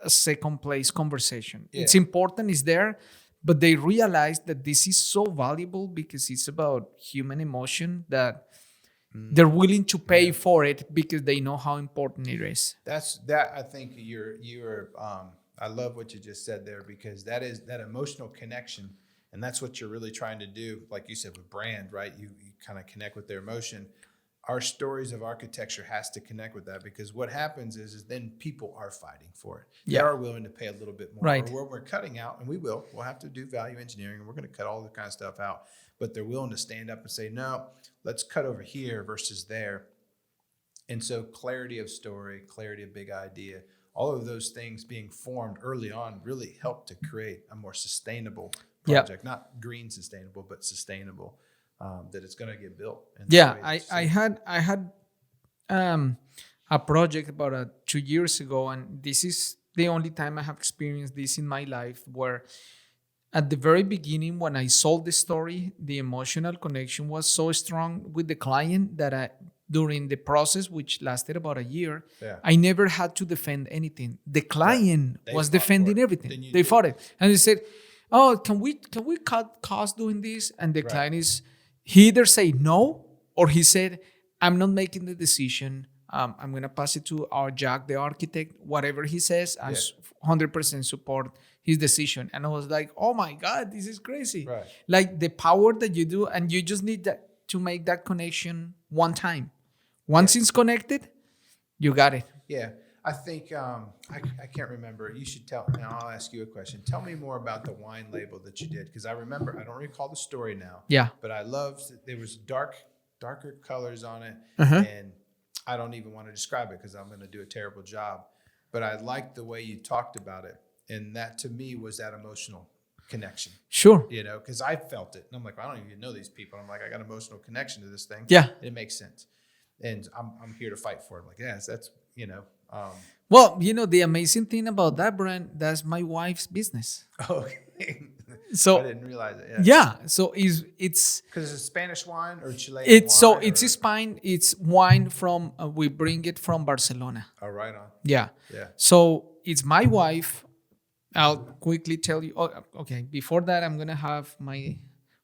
second place conversation. Yeah. It's important, it's there, but they realize that this is so valuable because it's about human emotion that they're willing to pay for it because they know how important it is. I think you're I love what you just said there, because that is that emotional connection, and that's what you're really trying to do. Like you said with brand, right? You kind of connect with their emotion. our stories of architecture has to connect with that, because what happens is then people are fighting for it. They are willing to pay a little bit more. Right. Or where we're cutting out, and we'll have to do value engineering, and we're going to cut all the kind of stuff out. But they're willing to stand up and say, no, let's cut over here versus there. And so clarity of story, clarity of big idea, all of those things being formed early on really helped to create a more sustainable project. Not green sustainable, but sustainable. That it's going to get built. I had a project about 2 years ago, and this is the only time I have experienced this in my life, where at the very beginning, when I sold the story, the emotional connection was so strong with the client that during the process, which lasted about a year, I never had to defend anything. The client was defending everything. They fought it, and they said, "Oh, can we cut costs doing this?" And the client is. He either say no, or he said, I'm not making the decision. I'm going to pass it to our Jack, the architect. Whatever he says, I 100% support his decision. And I was like, oh my God, this is crazy. Right. Like the power that you do, and you just need that to make that connection one time. Once it's connected, you got it. Yeah. I think, I can't remember. You should tell, now I'll ask you a question. Tell me more about the wine label that you did. Because I remember, I don't recall the story now. Yeah. But I loved, there was darker colors on it. And I don't even want to describe it because I'm going to do a terrible job. But I liked the way you talked about it. And that to me was that emotional connection. Sure. You know, because I felt it. And I'm like, I don't even know these people. I'm like, I got emotional connection to this thing. Yeah. And it makes sense. And I'm here to fight for it. I'm like, yes, that's, you know. Well, you know, the amazing thing about that brand, that's my wife's business. Okay. So I didn't realize it. Yeah. So it's because it's a Spanish wine or Chilean wine? So it's Spain. It's wine from, we bring it from Barcelona. Oh, right on. Yeah. Yeah. So it's my wife. I'll quickly tell you. Oh, okay. Before that, I'm going to have my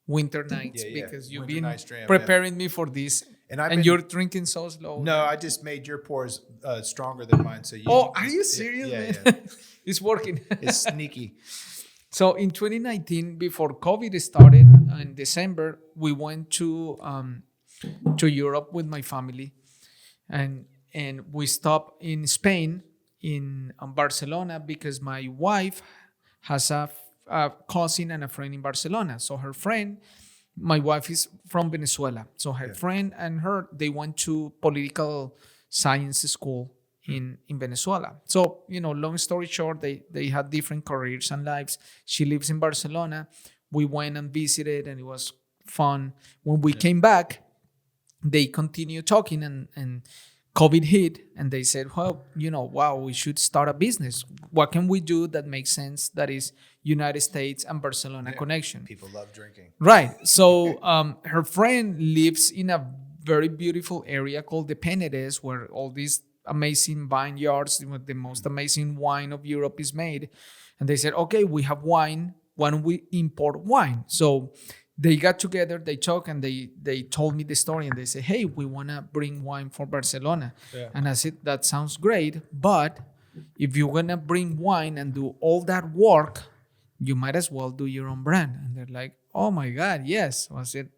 winter nights because you've been preparing me for this. And you're drinking so slow. No, I just made your pours stronger than mine. So are you serious? Yeah. It's working. It's sneaky. So in 2019, before COVID started, in December, we went to Europe with my family, and we stopped in Spain, in Barcelona, because my wife has a cousin and a friend in Barcelona. So her friend. My wife is from Venezuela. So her friend and her, they went to political science school in Venezuela. So, you know, long story short, they had different careers and lives. She lives in Barcelona. We went and visited, and it was fun. When we came back, they continued talking, and COVID hit, and they said, well, you know, wow, we should start a business. What can we do that makes sense, that is United States and Barcelona connection? People love drinking. Right. So her friend lives in a very beautiful area called the Penedès, where all these amazing vineyards with the most amazing wine of Europe is made. And they said, okay, we have wine. Why don't we import wine? So they got together, they talked, and they told me the story, and they said, hey, we want to bring wine for Barcelona. Yeah. And I said, that sounds great, but if you're going to bring wine and do all that work, you might as well do your own brand. And they're like, oh my God, yes. So I said,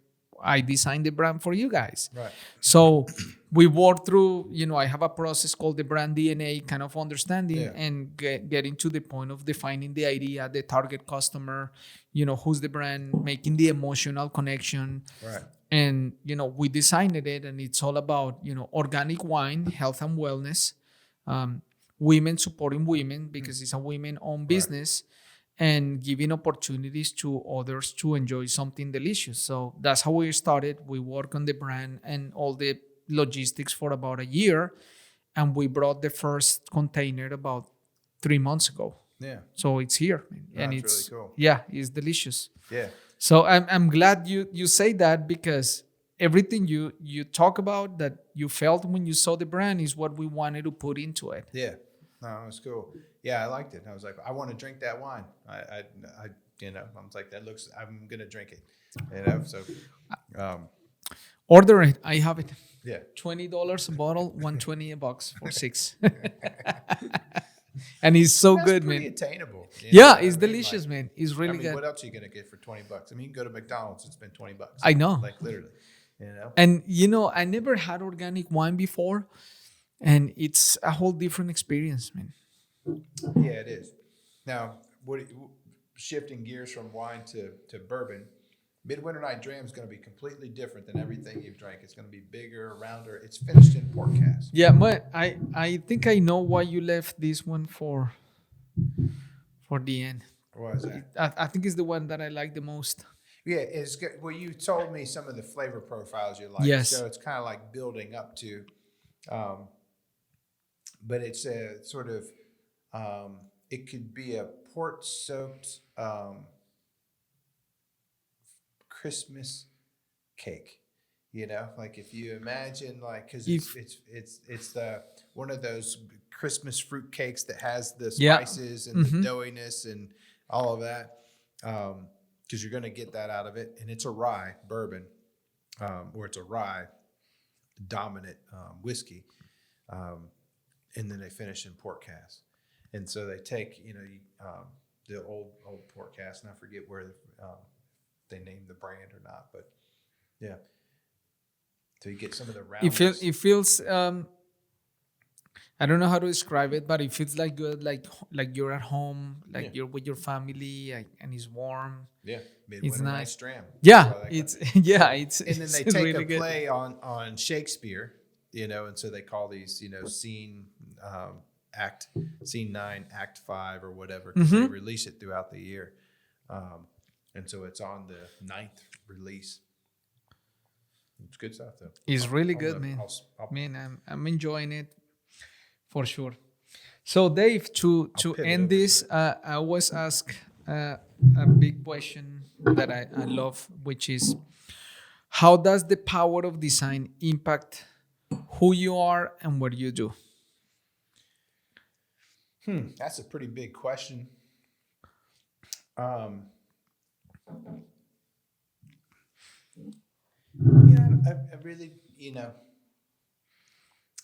I designed the brand for you guys. Right. So we worked through, you know, I have a process called the brand DNA kind of understanding and getting to the point of defining the idea, the target customer, you know, who's the brand, making the emotional connection. Right. And, you know, we designed it, and it's all about, you know, organic wine, health and wellness, women supporting women because it's a women-owned business. And giving opportunities to others to enjoy something delicious. So that's how we started. We worked on the brand and all the logistics for about a year. And we brought the first container about 3 months ago. Yeah. So it's here. And it's really cool. Yeah, it's delicious. Yeah. So I'm glad you say that, because everything you talk about that you felt when you saw the brand is what we wanted to put into it. Yeah. No, it was cool. Yeah, I liked it. I was like, I want to drink that wine. I you know, I was like, I'm going to drink it. You know, so. Order it. I have it. Yeah. $20 a bottle, $120 for 6. And it's so good, man. It's attainable. Yeah, it's delicious, man. It's really good. What else are you going to get for $20? I mean, you can go to McDonald's and spend $20. I know. Like literally. you know. And I never had organic wine before, and it's a whole different experience, man. Yeah, it is. Now, shifting gears from wine to bourbon, Midwinter Night Dram is going to be completely different than everything you've drank. It's going to be bigger, rounder. It's finished in port cask. Yeah, but I think I know why you left this one for the end. What is that? I think it's the one that I like the most. Yeah, it's good. Well, you told me some of the flavor profiles you like. Yes. So it's kind of like building up to, but it's a sort of, it could be a port soaked Christmas cake. Like if you imagine, like, because it's the one of those Christmas fruit cakes that has the spices and the doughiness and all of that, because you're going to get that out of it, and it's a rye bourbon, or it's a rye dominant whiskey, and then they finish in port cask, and so they take the old port cask, and I forget where they named the brand or not, but yeah. So you get some of the roundness. It feels I don't know how to describe it, but it feels like good, like you're at home, like you're with your family, and it's warm. Yeah, Midwinter Night Dram. Yeah, it's and then they take really a play on Shakespeare, and so they call these scene scene 9, act 5, or whatever, because they release it throughout the year, and so it's on the 9th release. It's good stuff, though. It's really good, man. I'm enjoying it for sure. So, Dave, to end this, I always ask a big question that I love, which is, how does the power of design impact who you are and what you do? That's a pretty big question. I really,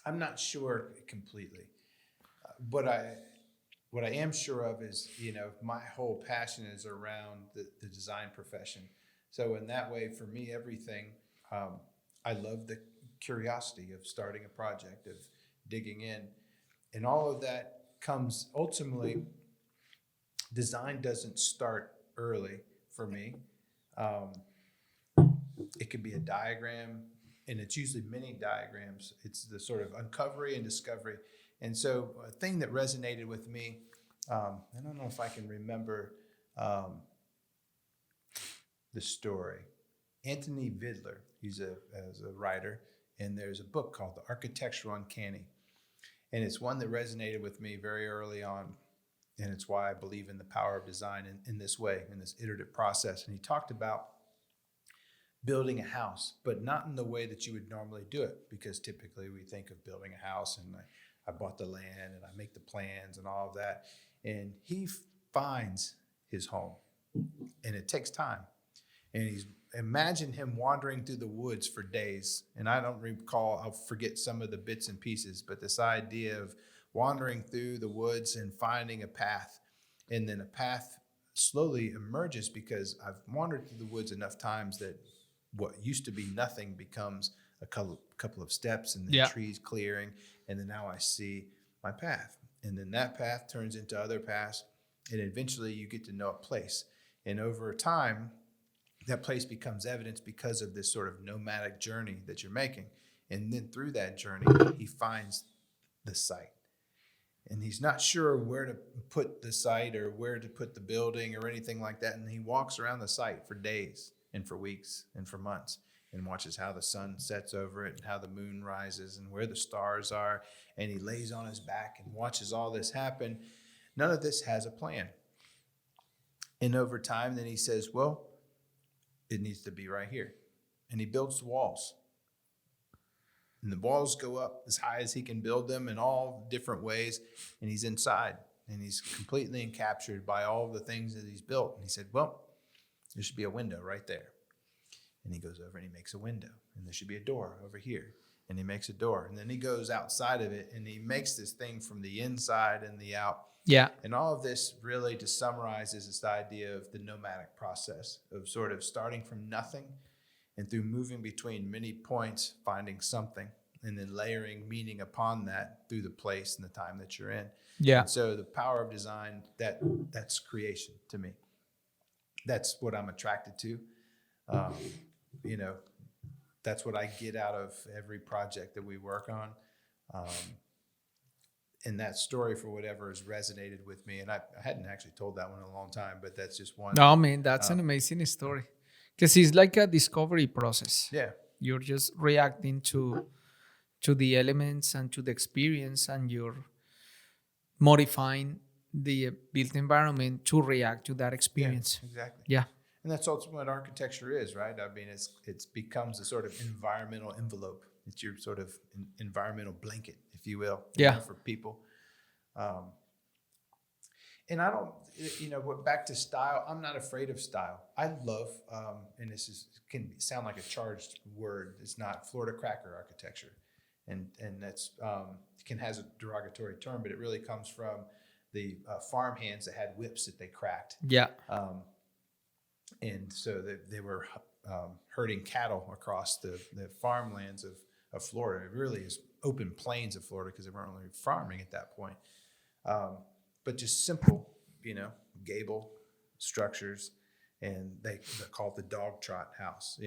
I'm not sure completely. What I am sure of is, my whole passion is around the design profession. So in that way, for me, everything, I love the curiosity of starting a project, of digging in. And all of that comes ultimately, design doesn't start early for me. It could be a diagram, and it's usually many diagrams. It's the sort of uncovery and discovery. And so a thing that resonated with me, I don't know if I can remember the story. Anthony Vidler, he's a writer, and there's a book called The Architectural Uncanny. And it's one that resonated with me very early on. And it's why I believe in the power of design in this way, in this iterative process. And he talked about building a house, but not in the way that you would normally do it, because typically we think of building a house and I bought the land and I make the plans and all of that. And he finds his home, and it takes time. And imagine him wandering through the woods for days. And I don't recall, I'll forget some of the bits and pieces, but this idea of wandering through the woods and finding a path, and then a path slowly emerges because I've wandered through the woods enough times that what used to be nothing becomes a couple of steps, and then trees clearing, and then now I see my path. And then that path turns into other paths, and eventually you get to know a place. And over time, that place becomes evidence because of this sort of nomadic journey that you're making. And then through that journey, he finds the site. And he's not sure where to put the site or where to put the building or anything like that. And he walks around the site for days and for weeks and for months, and watches how the sun sets over it and how the moon rises and where the stars are. And he lays on his back and watches all this happen. None of this has a plan. And over time, then he says, well, it needs to be right here. And he builds the walls. And the walls go up as high as he can build them in all different ways. And he's inside, and he's completely encaptured by all of the things that he's built. And he said, well, there should be a window right there. And he goes over and he makes a window. And there should be a door over here. And he makes a door. And then he goes outside of it, and he makes this thing from the inside and the out. Yeah. And all of this really just summarizes this idea of the nomadic process of sort of starting from nothing And through moving between many points, finding something, and then layering meaning upon that through the place and the time that you're in. Yeah. And so the power of design, that's creation to me. That's what I'm attracted to. You know, that's what I get out of every project that we work on. And that story, for whatever, has resonated with me. And I hadn't actually told that one in a long time, but that's just one. No, man, that's an amazing story. Because it's like a discovery process. Yeah. You're just reacting to the elements and to the experience, and you're modifying the built environment to react to that experience. Yeah, exactly. Yeah. And that's also what architecture is, right? I mean, it becomes a sort of environmental envelope. It's your sort of environmental blanket, if you will, for people. And I don't, back to style, I'm not afraid of style. I love, and this can sound like a charged word. It's not Florida cracker architecture. And that's, has a derogatory term, but it really comes from the farm hands that had whips that they cracked. Yeah. And so they were herding cattle across the farmlands of Florida. It really is open plains of Florida because they weren't really farming at that point. But just simple, gable structures, and they call it the dog trot house.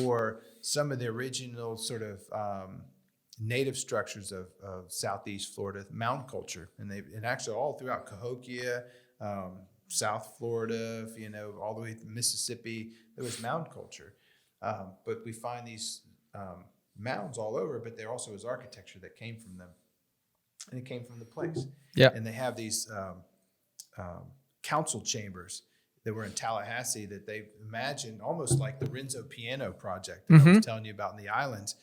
Or some of the original sort of native structures of Southeast Florida, mound culture, and actually all throughout Cahokia, South Florida, all the way to Mississippi, there was mound culture. But we find these mounds all over, but there also was architecture that came from them. And it came from the place. Yeah. And they have these council chambers that were in Tallahassee that they imagined almost like the Renzo Piano project that I was telling you about in the islands.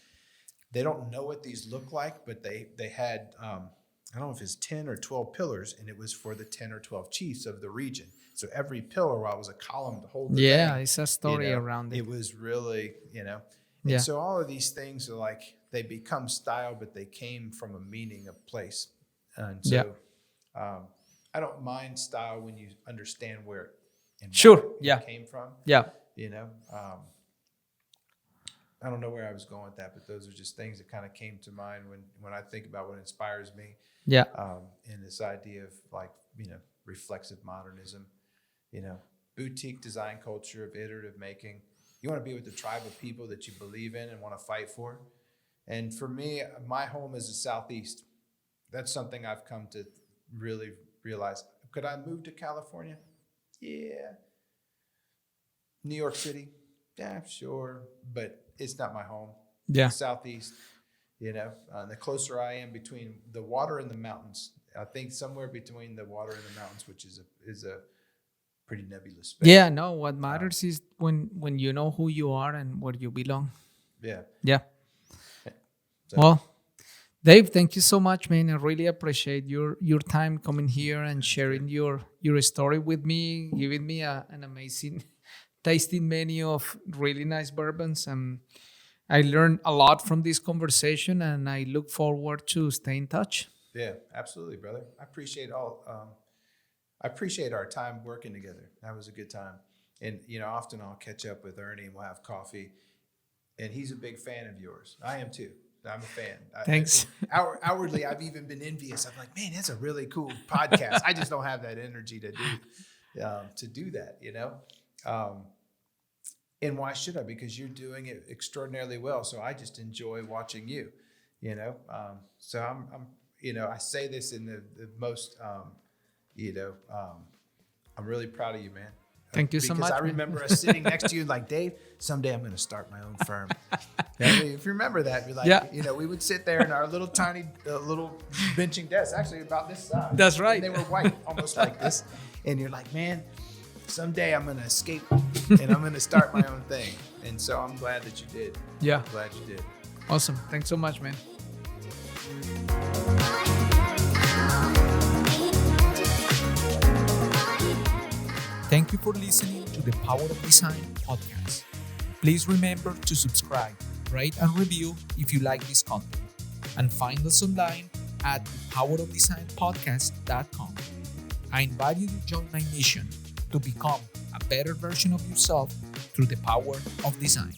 They don't know what these look like, but they had, I don't know if it's 10 or 12 pillars, and it was for the 10 or 12 chiefs of the region. So every pillar was a column to hold the thing. It's a story around it. It was really, And so all of these things are like, they become style, but they came from a meaning of place. And so I don't mind style when you understand where and it came from. Yeah. I don't know where I was going with that, but those are just things that kind of came to mind when I think about what inspires me. Yeah. And this idea of reflexive modernism, boutique design culture of iterative making. You want to be with the tribe of people that you believe in and want to fight for. And for me, my home is the Southeast. That's something I've come to really realize. Could I move to California? Yeah. New York City? Yeah, sure. But it's not my home. Yeah. The Southeast, the closer I am between the water and the mountains, I think somewhere between the water and the mountains, which is a pretty nebulous space. Yeah, no, what matters is when you know who you are and where you belong. Yeah. Yeah. So. Well, Dave, thank you so much, man. I really appreciate your time coming here and sharing your story with me, giving me an amazing tasting menu of really nice bourbons. I learned a lot from this conversation, and I look forward to staying in touch. Yeah, absolutely, brother. I appreciate our time working together. That was a good time. And, often I'll catch up with Ernie and we'll have coffee. And he's a big fan of yours. I am too. I'm a fan. Thanks. Outwardly, I've even been envious. I'm like, man, that's a really cool podcast. I just don't have that energy to do that, and why should I? Because you're doing it extraordinarily well. So I just enjoy watching you, So I say this in the most, I'm really proud of you, man. Thank you so much. Because I remember us sitting next to you like, Dave, someday I'm going to start my own firm. If you remember that, you're like, we would sit there in our little tiny, little benching desk, actually about this size. That's right. And they were white, almost like this. And you're like, man, someday I'm going to escape and I'm going to start my own thing. And so I'm glad that you did. Yeah. I'm glad you did. Awesome. Thanks so much, man. Thank you for listening to the Power of Design podcast. Please remember to subscribe, rate, and review if you like this content. And find us online at powerofdesignpodcast.com. I invite you to join my mission to become a better version of yourself through the power of design.